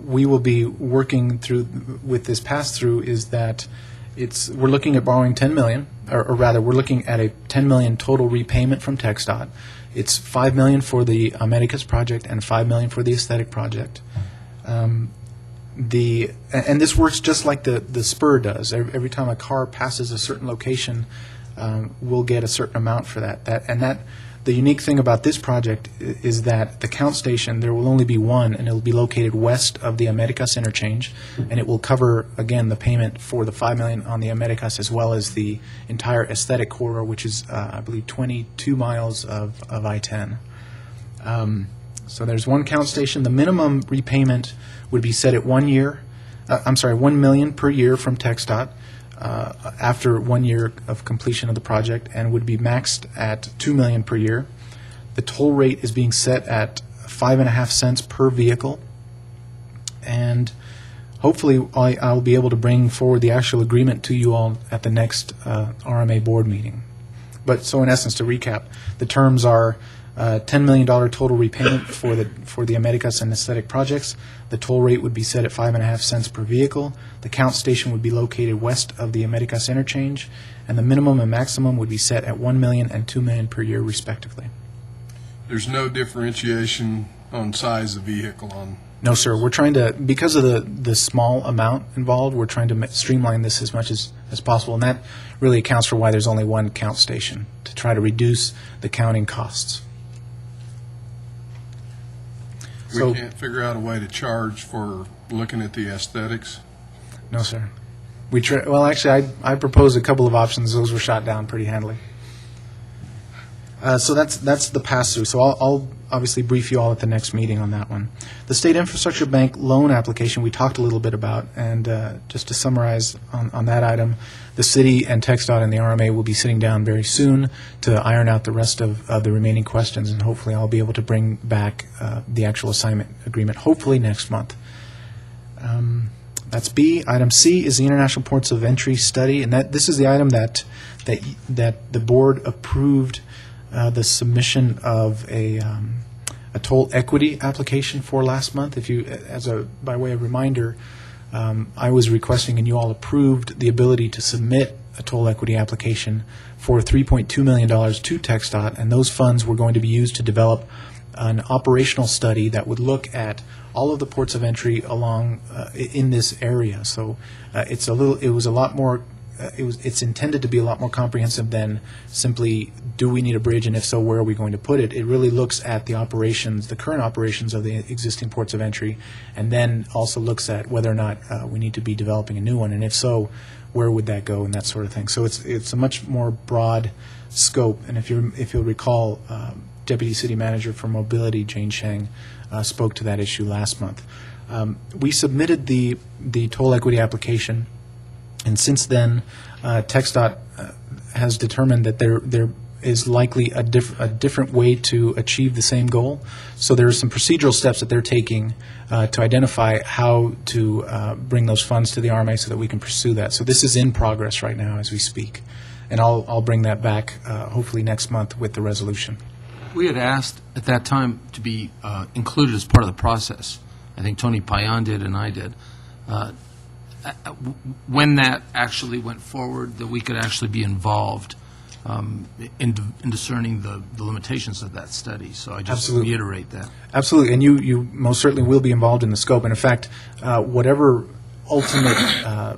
we will be working through with this pass-through is that we're looking at borrowing $10 million, or rather, we're looking at a $10 million total repayment from TxDOT. It's $5 million for the Americas project and $5 million for the aesthetic project. And this works just like the spur does. Every time a car passes a certain location, we'll get a certain amount for that. The unique thing about this project is that the count station, there will only be one, and it will be located west of the Americas interchange, and it will cover, again, the payment for the $5 million on the Americas as well as the entire aesthetic corridor, which is, I believe, 22 miles of I-10. So there's one count station. The minimum repayment would be set at 1 year. $1 million per year from TxDOT. After 1 year of completion of the project, and would be maxed at $2 million per year. The toll rate is being set at 5.5 cents per vehicle, and hopefully I'll be able to bring forward the actual agreement to you all at the next RMA board meeting. But so in essence, to recap, the terms are $10 million total repayment for the Americas and aesthetic projects. The toll rate would be set at 5.5 cents per vehicle. The count station would be located west of the Americas interchange, and the minimum and maximum would be set at $1 million and $2 million per year, respectively. There's no differentiation on size of vehicle on. No, sir. We're trying to, because of the small amount involved, we're trying to streamline this as much as possible, and that really accounts for why there's only one count station, to try to reduce the counting costs. We can't figure out a way to charge for looking at the aesthetics. No, sir. Well, actually, I proposed a couple of options. Those were shot down pretty handily. So that's the pass-through. So I'll obviously brief you all at the next meeting on that one. The State Infrastructure Bank loan application we talked a little bit about, and just to summarize on that item, the city and TxDOT and the RMA will be sitting down very soon to iron out the rest of the remaining questions, and hopefully I'll be able to bring back the actual assignment agreement, hopefully next month. That's B. Item C is the International Ports of Entry study, and this is the item that the board approved the submission of a toll equity application for last month. If you, by way of reminder, I was requesting and you all approved the ability to submit a toll equity application for $3.2 million to TxDOT, and those funds were going to be used to develop an operational study that would look at all of the ports of entry along in this area. So it's intended to be a lot more comprehensive than simply, do we need a bridge, and if so, where are we going to put it? It really looks at the operations, the current operations of the existing ports of entry, and then also looks at whether or not we need to be developing a new one, and if so, where would that go, and that sort of thing. So it's a much more broad scope, and if you'll recall, Deputy City Manager for Mobility, Jane Sheng, spoke to that issue last month. We submitted the toll equity application, and since then, TxDOT has determined that there is likely a different way to achieve the same goal. So there are some procedural steps that they're taking to identify how to bring those funds to the RMA so that we can pursue that. So this is in progress right now as we speak, and I'll bring that back hopefully next month with the resolution. We had asked at that time to be included as part of the process. I think Tony Payan did and I did. When that actually went forward, that we could actually be involved in discerning the limitations of that study. So I just Absolutely. reiterate that. Absolutely, and you most certainly will be involved in the scope. And in fact, whatever ultimate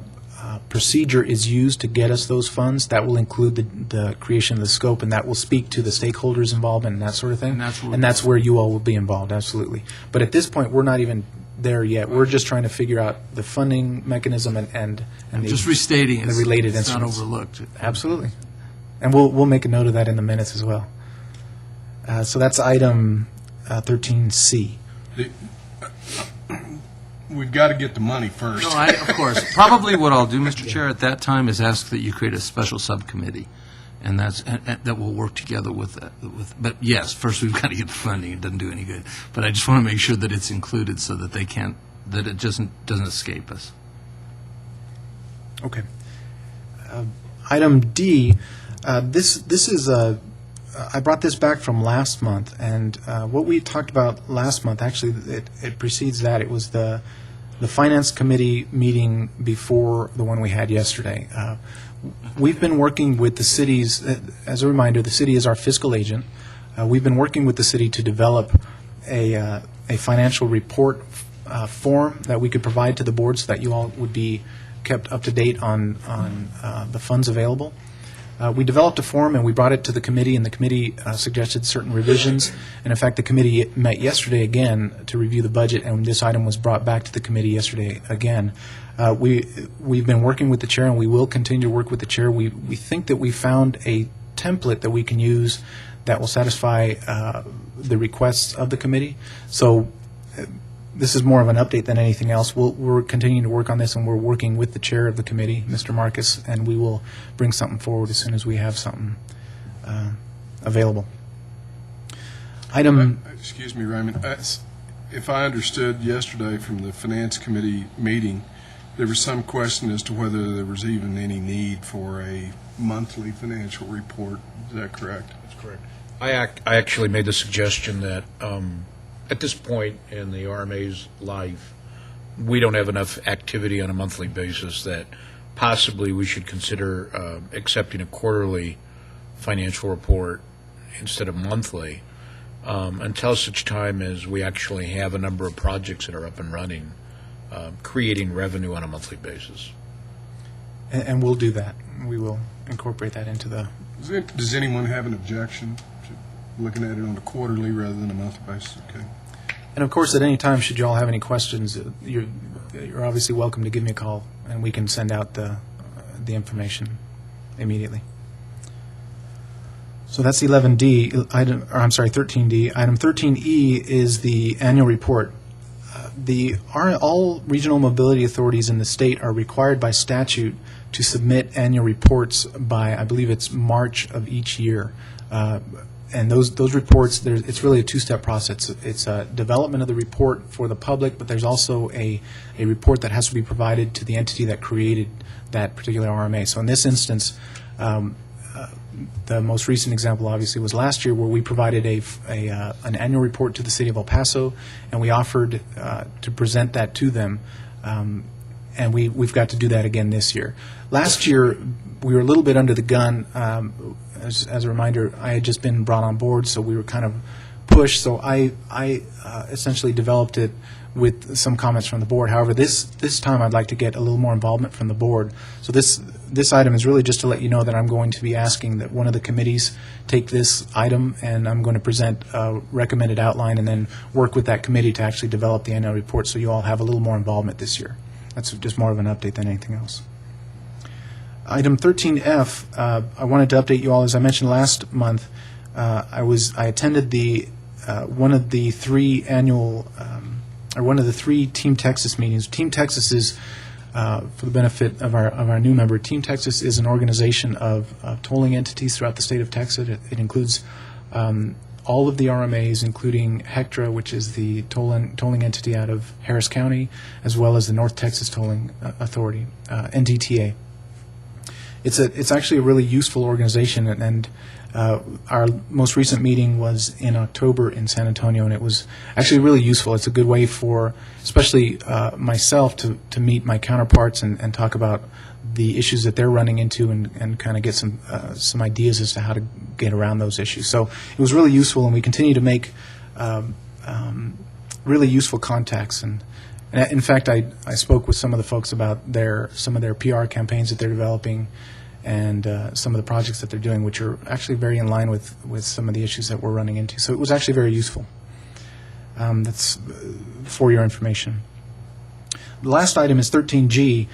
procedure is used to get us those funds, that will include the creation of the scope, and that will speak to the stakeholders' involvement and that sort of thing. And that's where you all will be involved, absolutely. But at this point, we're not even there yet. We're just trying to figure out the funding mechanism and Just restating it. the related it's instruments. not overlooked. Absolutely. And we'll make a note of that in the minutes as well. So that's item 13C. We've got to get the money first. No, of course. Probably what I'll do, Mr. Chair, at that time is ask that you create a special subcommittee, and that will work together with that. But yes, first we've got to get the funding. It doesn't do any good. But I just want to make sure that it's included so that that it just doesn't escape us. Okay. Item D, this is I brought this back from last month, and what we talked about last month, actually, it precedes that. It was the Finance Committee meeting before the one we had yesterday. We've been working with the cities, as a reminder, the city is our fiscal agent. We've been working with the city to develop a financial report form that we could provide to the board so that you all would be kept up to date on the funds available. We developed a form and we brought it to the committee, and the committee suggested certain revisions. And in fact, the committee met yesterday again to review the budget, and this item was brought back to the committee yesterday again. We've been working with the chair, and we will continue to work with the chair. We think that we found a template that we can use that will satisfy the requests of the committee. So this is more of an update than anything else. We're continuing to work on this, and we're working with the chair of the committee, Mr. Marcus, and we will bring something forward as soon as we have something available. Excuse me, Raymond. If I understood yesterday from the Finance Committee meeting, there was some question as to whether there was even any need for a monthly financial report. Is that correct? That's correct. I actually made the suggestion that at this point in the RMA's life, we don't have enough activity on a monthly basis that possibly we should consider accepting a quarterly financial report instead of monthly until such time as we actually have a number of projects that are up and running, creating revenue on a monthly basis. And we'll do that. We will incorporate that into the... Does anyone have an objection to looking at it on a quarterly rather than a monthly basis? Okay. And of course, at any time, should you all have any questions, you're obviously welcome to give me a call, and we can send out the information immediately. So that's 11D, item, or I'm sorry, 13D. Item 13E is the annual report. All regional mobility authorities in the state are required by statute to submit annual reports by, I believe it's March of each year. And those reports, it's really a two-step process. It's a development of the report for the public, but there's also a report that has to be provided to the entity that created that particular RMA. So in this instance, the most recent example, obviously, was last year, where we provided an annual report to the city of El Paso, and we offered to present that to them, and we've got to do that again this year. Last year, we were a little bit under the gun. As a reminder, I had just been brought on board, so we were kind of pushed. So I essentially developed it with some comments from the board. However, this time I'd like to get a little more involvement from the board. So this item is really just to let you know that I'm going to be asking that one of the committees take this item, and I'm going to present a recommended outline and then work with that committee to actually develop the annual report, so you all have a little more involvement this year. That's just more of an update than anything else. Item 13F, I wanted to update you all. As I mentioned last month, I attended one of the three Team Texas meetings. Team Texas is, for the benefit of our new member, Team Texas is an organization of tolling entities throughout the state of Texas. It includes all of the RMAs, including HECTRA, which is the tolling entity out of Harris County, as well as the North Texas Tolling Authority, NTTA. It's actually a really useful organization, and our most recent meeting was in October in San Antonio, and it was actually really useful. It's a good way for, especially myself, to meet my counterparts and talk about the issues that they're running into and kind of get some ideas as to how to get around those issues. So it was really useful, and we continue to make really useful contacts. And in fact, I spoke with some of the folks about some of their PR campaigns that they're developing, and some of the projects that they're doing, which are actually very in line with some of the issues that we're running into. So it was actually very useful. That's for your information. The last item is 13G.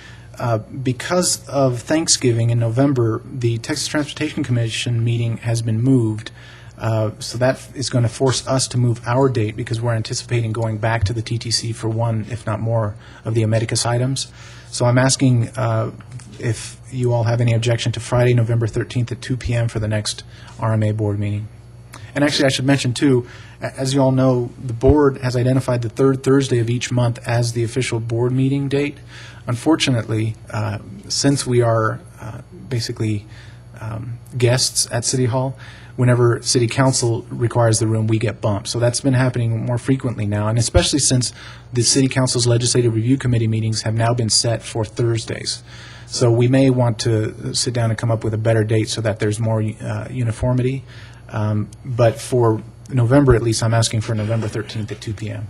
Because of Thanksgiving in November, the Texas Transportation Commission meeting has been moved. So that is going to force us to move our date, because we're anticipating going back to the TTC for one, if not more, of the Americas items. So I'm asking if you all have any objection to Friday, November 13th at 2 p.m. for the next RMA board meeting. And actually, I should mention, too, as you all know, the board has identified the third Thursday of each month as the official board meeting date. Unfortunately, since we are basically guests at City Hall, whenever City Council requires the room, we get bumped. So that's been happening more frequently now, and especially since the City Council's Legislative Review Committee meetings have now been set for Thursdays. So we may want to sit down and come up with a better date so that there's more uniformity. But for November, at least, I'm asking for November 13th at 2 p.m.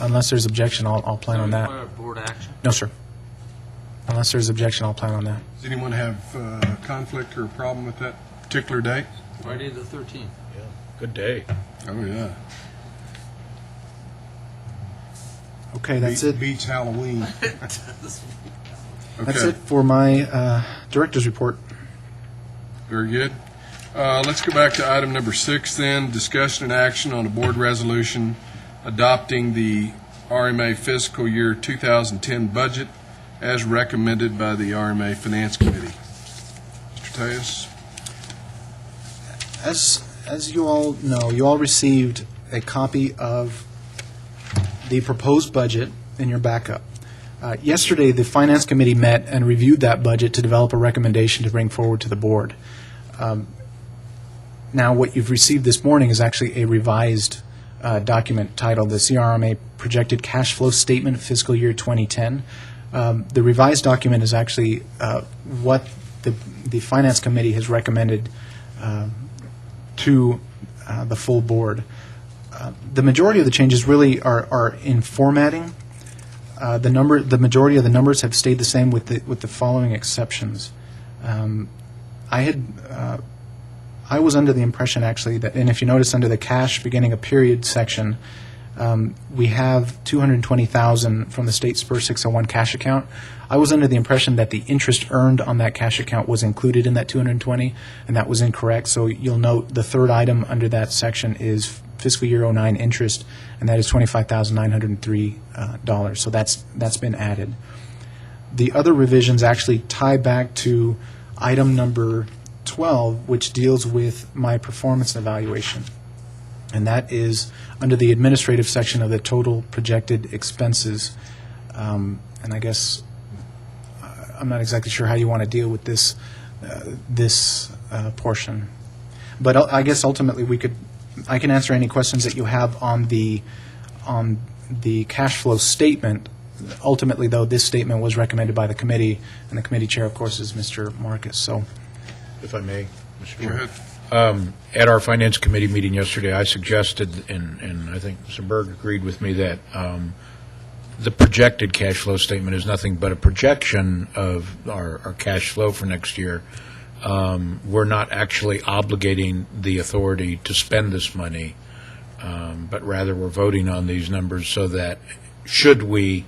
Unless there's objection, I'll plan on that. Require board action? No, sir. Unless there's objection, I'll plan on that. Does anyone have conflict or a problem with that particular date? Friday the 13th. Yeah, good day. Oh, yeah. Okay, that's it. Beats Halloween. That's Okay. it for my director's report. Very good. Let's go back to item number 6 then, discussion and action on a board resolution adopting the RMA fiscal year 2010 budget as recommended by the RMA Finance Committee. Mr. Tejas? As you all know, you all received a copy of the proposed budget in your backup. Yesterday, the Finance Committee met and reviewed that budget to develop a recommendation to bring forward to the board. Now, what you've received this morning is actually a revised document titled the CRRMA Projected Cash Flow Statement of Fiscal Year 2010. The revised document is actually what the Finance Committee has recommended to the full board. The majority of the changes really are in formatting. The majority of the numbers have stayed the same with the following exceptions. I was under the impression, actually, that, and if you notice under the cash beginning a period section, We have $220,000 from the state SPUR 601 cash account. I was under the impression that the interest earned on that cash account was included in that 220, and that was incorrect. So you'll note the third item under that section is fiscal year 09 interest, and that is $25,903. So that's been added. The other revisions actually tie back to item number 12, which deals with my performance evaluation. And that is under the administrative section of the total projected expenses. And I guess I'm not exactly sure how you want to deal with this portion. But I guess ultimately I can answer any questions that you have on the cash flow statement. Ultimately, though, this statement was recommended by the committee, and the committee chair, of course, is Mr. Marcus. So, If I may, Mr. Go Chair. ahead. At our Finance Committee meeting yesterday, I suggested, and I think Mr. Berg agreed with me, that the projected cash flow statement is nothing but a projection of our cash flow for next year. We're not actually obligating the authority to spend this money, but rather we're voting on these numbers so that should we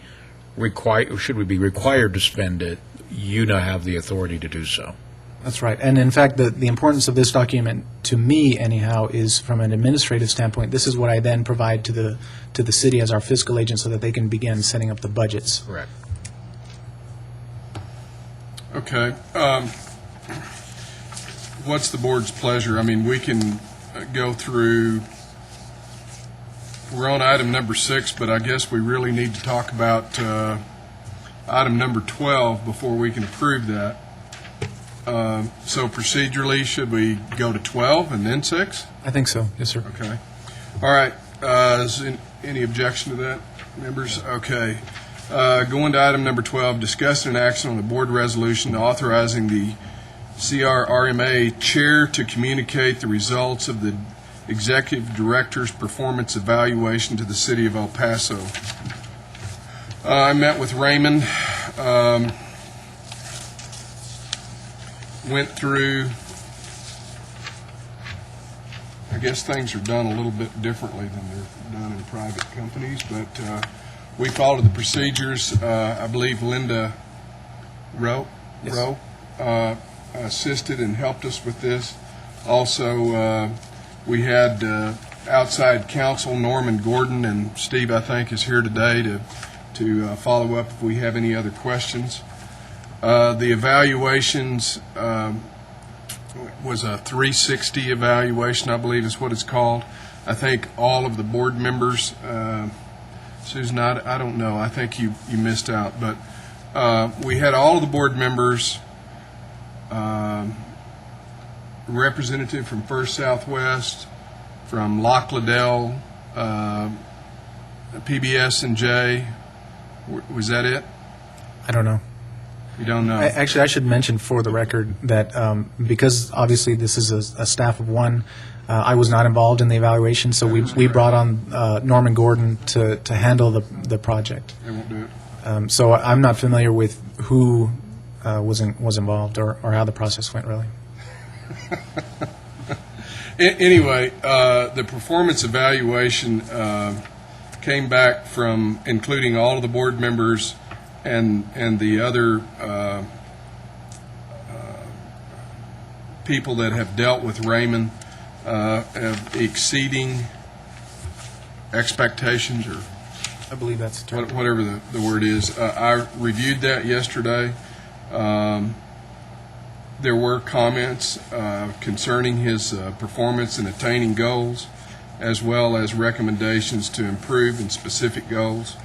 be required to spend it, you now have the authority to do so. that's right. And in fact, the importance of this document, to me anyhow, is from an administrative standpoint. This is what I then provide to the city as our fiscal agent so that they can begin setting up the budgets. Correct. Okay. What's the board's pleasure? I mean, we can go through, we're on item number 6, but I guess we really need to talk about item number 12 before we can approve that. So procedurally, should we go to 12 and then 6? I think so. Yes, sir. Okay. All right. Is any objection to that, members? Okay. Going to item number 12, discuss an action on the board resolution authorizing the CRRMA chair to communicate the results of the executive director's performance evaluation to the city of El Paso. I met with Raymond, went through, I guess things are done a little bit differently than they're done in private companies, but we followed the procedures. I believe Linda Rowe assisted and helped us with this. Also, we had outside counsel, Norman Gordon, and Steve, I think, is here today to follow up if we have any other questions. The evaluations was a 360 evaluation, I believe is what it's called. I think all of the board members, Susan, I don't know, I think you missed out, but we had all of the board members, representative from First Southwest, from Loch Liddell, PBS and J. Was that it? I don't know. You don't know? Actually, I should mention for the record that because obviously this is a staff of one, I was not involved in the evaluation, so we brought on Norman Gordon to handle the project. They won't do it. So I'm not familiar with who was involved or how the process went, really. Anyway, the performance evaluation came back from including all of the board members and the other people that have dealt with Raymond exceeding expectations, or I believe that's the term. whatever the word is. I reviewed that yesterday. There were comments concerning his performance in attaining goals, as well as recommendations to improve in specific goals.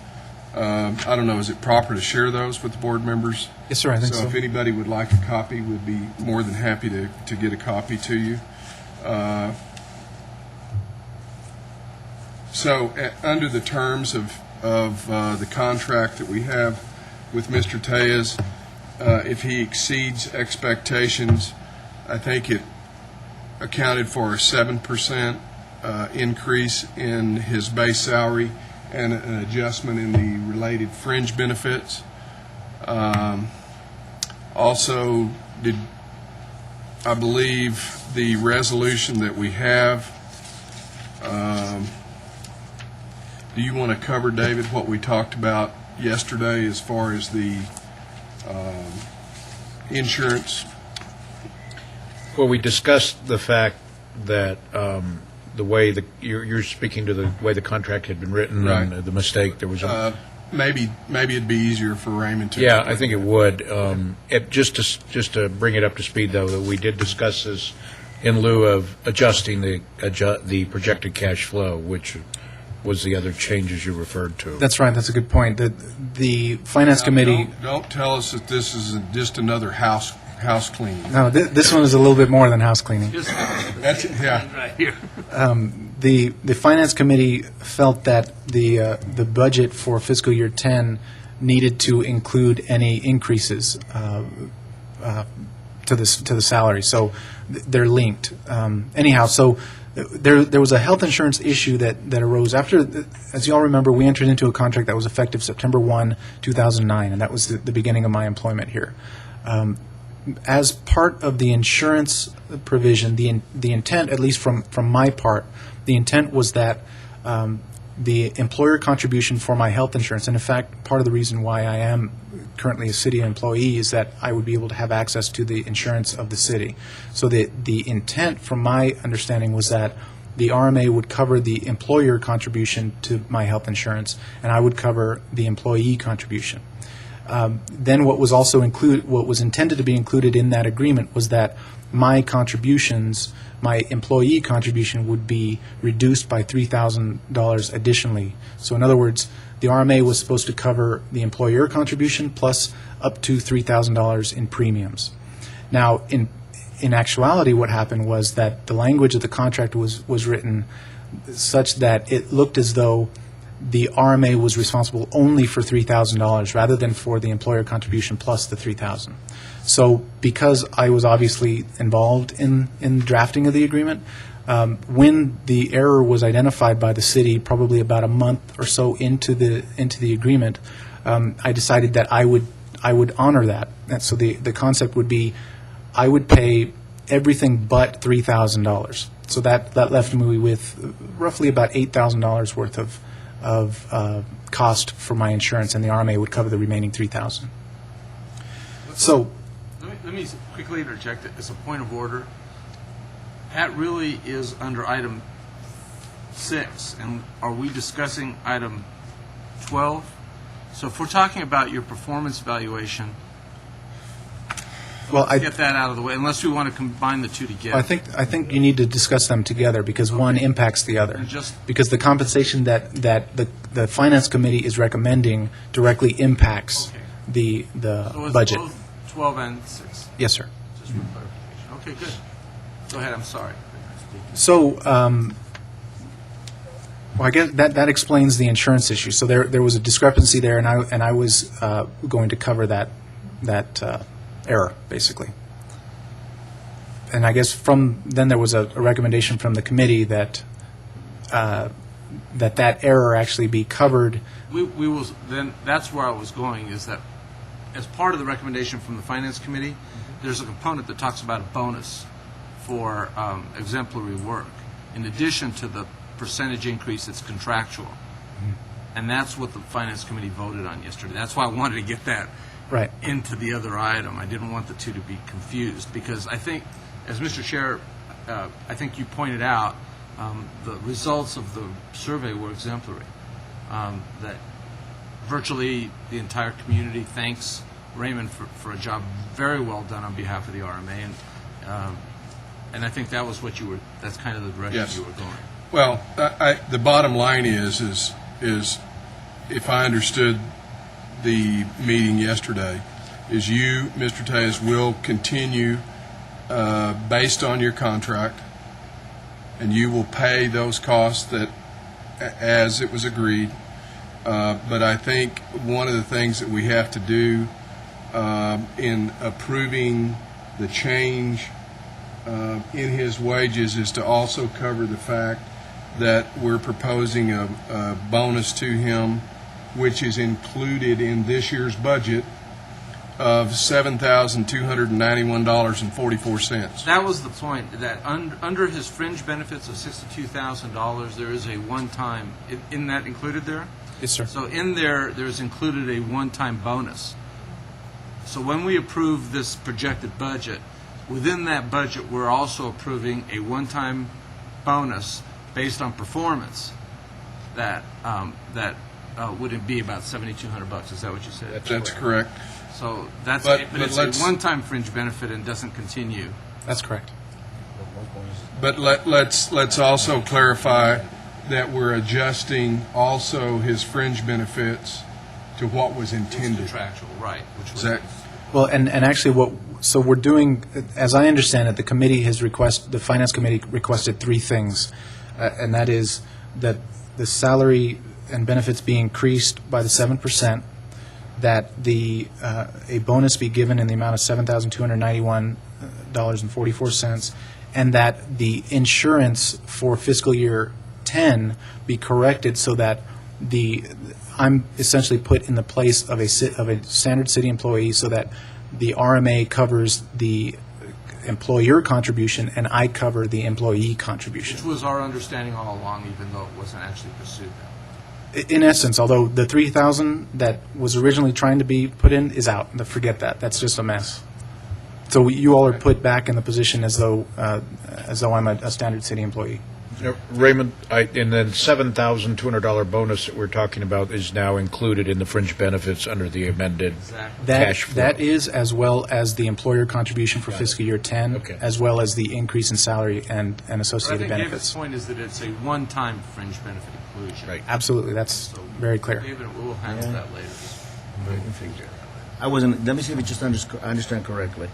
I don't know, is it proper to share those with the board members? Yes, sir, I think so. So if anybody would like a copy, we'd be more than happy to get a copy to you. Under the terms of the contract that we have with Mr. Tejas, if he exceeds expectations, I think it accounted for a 7% increase in his base salary and an adjustment in the related fringe benefits. Also, I believe the resolution that we have do you want to cover, David, what we talked about yesterday as far as the insurance? Well, we discussed the fact that the way you're speaking to the way the contract had been written Right. and the mistake there was. Maybe it'd be easier for Raymond to. Yeah, I think it would. Just to bring it up to speed, though, that we did discuss this in lieu of adjusting the projected cash flow, which was the other changes you referred to. That's right, that's a good point. The Finance Committee, Don't tell us that this is just another house cleaning. no, this one is a little bit more than house cleaning. That's, yeah. Right here. The Finance Committee felt that the budget for fiscal year 10 needed to include any increases to the salary, so they're linked. Anyhow, so there was a health insurance issue that arose after, as you all remember, we entered into a contract that was effective September 1, 2009, and that was the beginning of my employment here. As part of the insurance provision, the intent, at least from my part, the intent was that the employer contribution for my health insurance, and in fact, part of the reason why I am currently a city employee is that I would be able to have access to the insurance of the city. So the intent, from my understanding, was that the RMA would cover the employer contribution to my health insurance, and I would cover the employee contribution. Then what was also what was intended to be included in that agreement was that my contributions, my employee contribution, would be reduced by $3,000 additionally. So in other words, the RMA was supposed to cover the employer contribution plus up to $3,000 in premiums. Now, in actuality, what happened was that the language of the contract was written such that it looked as though the RMA was responsible only for $3,000 rather than for the employer contribution plus the $3,000. So because I was obviously involved in drafting of the agreement, when the error was identified by the city, probably about a month or so into the agreement, I decided that I would honor that. And so the concept would be I would pay everything but $3,000. So that left me with roughly about $8,000 worth of cost for my insurance, and the RMA would cover the remaining $3,000. So Let me quickly interject as a point of order. That really is under item 6, and are we discussing item 12? So if we're talking about your performance evaluation, well, get that out of the way, unless we want to combine the two together. I think you need to discuss them together because one impacts the other. And just- Because the compensation that the Finance Committee is recommending directly impacts Okay. the So it's budget. both 12 and 6, Yes, sir. just for clarification. Okay, good. Go ahead, I'm sorry. So, well, I guess that explains the insurance issue. So there was a discrepancy there, and I was going to cover that error, basically. And I guess from then there was a recommendation from the committee that that error actually be covered. We will, then, that's where I was going, is that as part of the recommendation from the Finance Committee, there's a component that talks about a bonus for exemplary work, in addition to the percentage increase that's contractual. And that's what the Finance Committee voted on yesterday. That's why I wanted to get that Right. into the other item. I didn't want the two to be confused, because I think, as Mr. Chair, I think you pointed out, the results of the survey were exemplary. That virtually the entire community thanks Raymond for a job very well done on behalf of the RMA, and I think that was what you were, that's kind of the direction Yes. you were going. Well, the bottom line is if I understood the meeting yesterday, is you, Mr. Tejas, will continue based on your contract, and you will pay those costs that, as it was agreed. But I think one of the things that we have to do in approving the change in his wages is to also cover the fact that we're proposing a bonus to him, which is included in this year's budget, of $7,291.44. That was the point, that under his fringe benefits of $62,000, there is a one-time, isn't that included there? Yes, sir. So in there, there's included a one-time bonus. So when we approve this projected budget, within that budget, we're also approving a one-time bonus based on performance that would be about $7,200. Is that what you said? That's correct. So that's, But it's let's- a one-time fringe benefit and doesn't continue. That's correct. But let's also clarify that we're adjusting also his fringe benefits to what was It's intended. contractual, right, which Is was. that, Well, and actually so we're doing, as I understand it, the Finance Committee requested three things, and that is that the salary and benefits be increased by the 7%, that a bonus be given in the amount of $7,291.44, and that the insurance for fiscal year 10 be corrected so that I'm essentially put in the place of a standard city employee so that the RMA covers the employer contribution and I cover the employee contribution. Which was our understanding all along, even though it wasn't actually pursued that. In essence, although the $3,000 that was originally trying to be put in is out. Forget that. That's just a mess. So you all are put back in the position as though I'm a standard city employee. Raymond, and then $7,200 bonus that we're talking about is now included in the fringe benefits under the amended Exactly. cash flow. That is, as well as the employer contribution for fiscal year 10, Okay. as well as the increase in salary and But I associated think David's benefits. point is that it's a one-time fringe benefit inclusion. Right. Absolutely, that's So very clear. David, we'll handle that later. I wasn't, let me see if I just understand correctly.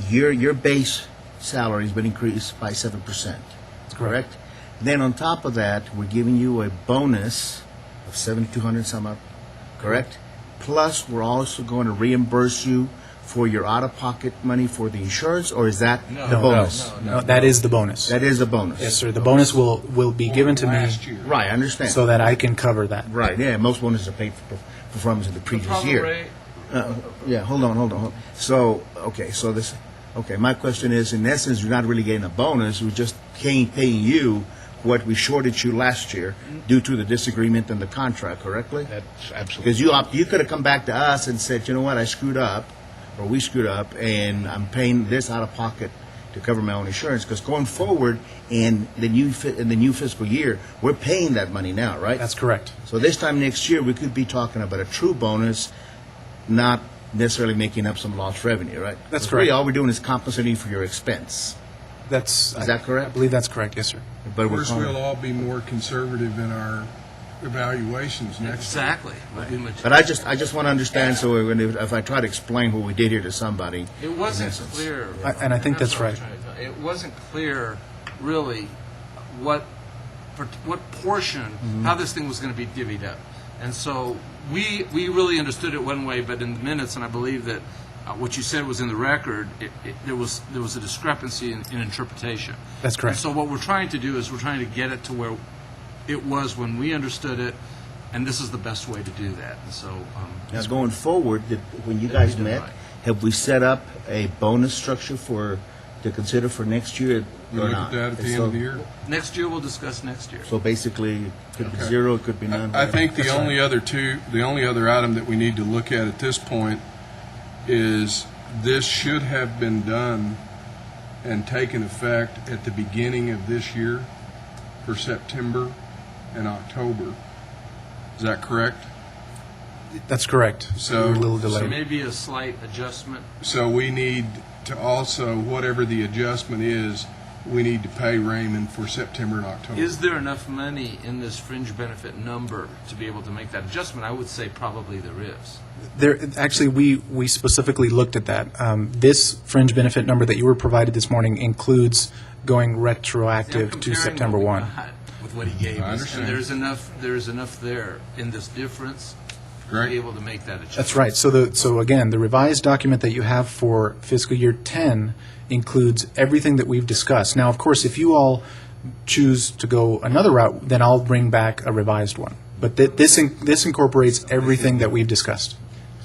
Your base salary has been increased by 7%, correct? Then on top of that, we're giving you a bonus of 7,200 some up, correct? Plus, we're also going to reimburse you for your out-of-pocket money for the insurance, or is that the bonus? No, that is the bonus. That is the bonus? Yes, sir. The bonus will be given to me last year. Right, I understand. so that I can cover that. Right, yeah, most bonuses are paid for performance in the previous Problem, year. Ray, Yeah, hold on. So, my question is, in essence, you're not really getting a bonus, we're just paying you what we shorted you last year due to the disagreement in the contract, correctly? That's absolutely. Because you could have come back to us and said, you know what, I screwed up, or we screwed up, and I'm paying this out of pocket to cover my own insurance, because going forward in the new fiscal year, we're paying that money now, right? That's correct. So this time next year, we could be talking about a true bonus, not necessarily making up some lost revenue, right? That's Really, correct. all we're doing is compensating for your expense. Is that correct? I believe that's correct, yes, sir. But Of we're course, calling- we'll all be more conservative in our evaluations next year. exactly. We'll be much- But I just want to understand, so if I try to explain what we did here to somebody, It wasn't in essence. clear. And I think that's what I'm right. trying to tell you. It wasn't clear, really, what portion, how this thing was going to be divvied up. And so we really understood it one way, but in the minutes, and I believe that what you said was in the record, there was a discrepancy in interpretation. That's correct. And so what we're trying to do is we're trying to get it to where it was when we understood it, and this is the best way to do that. And so, Now, going forward, when you guys did met, right. have we set up a bonus structure to consider for next year We or look not? at that at the And end so- of the year. next year we'll discuss next year. So basically, it could be zero, it could be none. I think the only other item that we need to look at this point is this should have been done and taken effect at the beginning of this year for September and October. Is that correct? That's correct. So- We're a little So delayed. maybe a slight adjustment. So we need to also, whatever the adjustment is, we need to pay Raymond for September and October. Is there enough money in this fringe benefit number to be able to make that adjustment? I would say probably there is. Actually, we specifically looked at that. This fringe benefit number that you were provided this morning includes going retroactive I'm to comparing September what we 1. got with what he gave I us, understand. and there's enough there in this difference to Great. be able to make that adjustment. That's right. So again, the revised document that you have for fiscal year 10 includes everything that we've discussed. Now, of course, if you all choose to go another route, then I'll bring back a revised one. But this incorporates everything that we've discussed.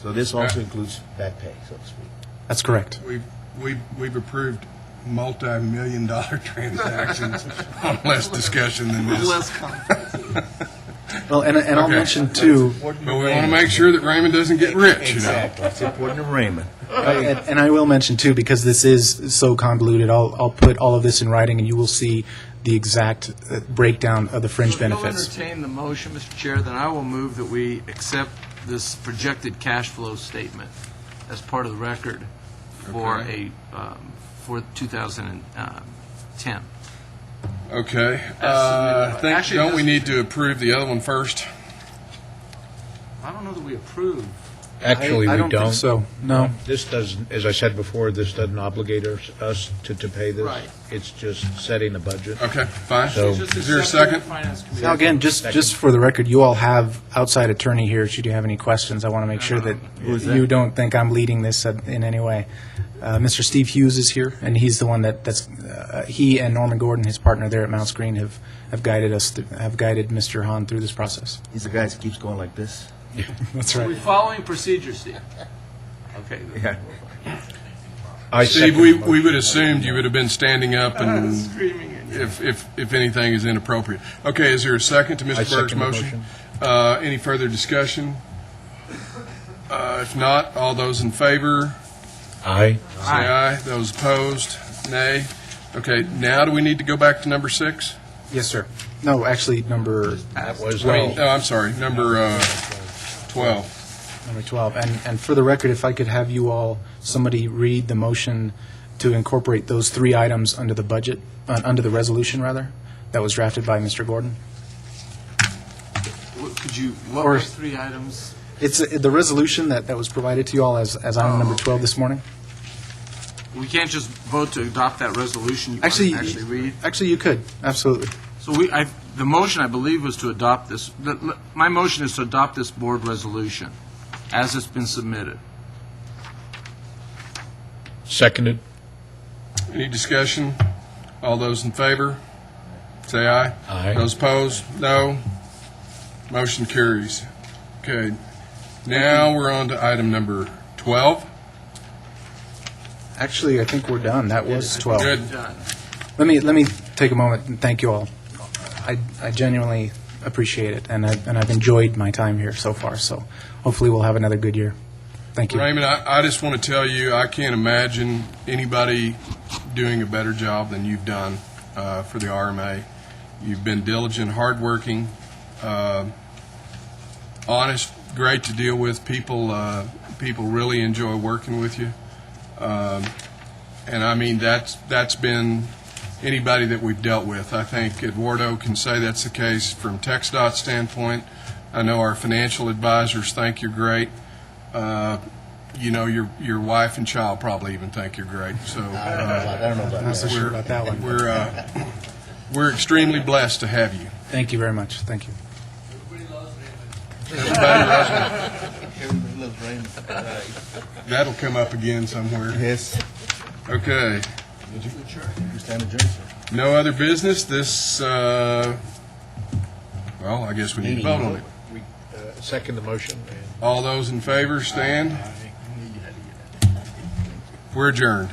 So this also includes back pay, so to speak. That's correct. We've approved multi-million-dollar transactions on less discussion than this. Well, and I'll Okay. mention too, But we want to make sure that Raymond doesn't get rich, you know? Exactly. It's important to Raymond. and I will mention too, because this is so convoluted, I'll put all of this in writing, and you will see the exact breakdown of the fringe If you'll benefits. entertain the motion, Mr. Chair, then I will move that we accept this projected cash flow statement as part of the record for for 2010. Okay. As submitted. Think, Actually, don't we this- need to approve the other one first? I don't know that we approve. Actually, I we don't think so, no. This doesn't, as I said before, this doesn't obligate us to pay this. Right. It's just setting a budget. Okay, fine. So- Is there a second? Now, again, just for the record, you all have outside attorney here, should you have any questions. I want to make sure that you don't think I'm leading this in any way. Mr. Steve Hughes is here, and he's the one he and Norman Gordon, his partner there at Mounts Green, have guided Mr. Hahn through this process. He's the guy that keeps going like this. That's Are we following procedure, Steve? Okay. Yeah. I Steve, second we the motion. would assumed you would have been standing up and Screaming at you. if anything is inappropriate. Okay, is there a second to I Mr. Berg's second the motion? Any further discussion? If not, all those in favor, Aye. say aye. Those opposed, nay. Okay, now do we need to go back to number 6? Yes, sir. No, actually, number That was, I'm sorry, number 12. Number 12. And for the record, if I could have you all, somebody read the motion to incorporate those 3 items under the budget, under the resolution, rather, that was drafted by Mr. Gordon. What were 3 items? It's the resolution that was provided to you all as item number 12 this morning. We can't just vote to adopt that resolution. You want to actually read? Actually, you could, absolutely. So the motion, I believe, was to adopt this. My motion is to adopt this board resolution as it's been submitted. seconded. Any discussion? All those in favor, say aye. Aye. Those opposed, no. Motion carries. Okay, now we're on to item number 12. Actually, I think we're done. That was 12. Good. Done. Let me take a moment and thank you all. I genuinely appreciate it, and I've enjoyed my time here so far, so hopefully we'll have another good year. Thank you. Raymond, I just want to tell you, I can't imagine anybody doing a better job than you've done for the RMA. You've been diligent, hardworking, honest, great to deal with. People really enjoy working with you. And I mean, that's been anybody that we've dealt with. I think Eduardo can say that's the case from TxDOT's standpoint. I know our financial advisors think you're great. You know, your wife and child probably even think you're great. So I don't know about I'm not so that. sure about that one. we're extremely blessed to have you. Thank you very much. Thank you. Everybody loves you. Everybody loves Raymond. That'll come up again somewhere. Yes. Okay. You stand adjourned, sir. No other business. This, well, I guess we need to vote on it. We second the motion. And All those in favor, stand. We're adjourned.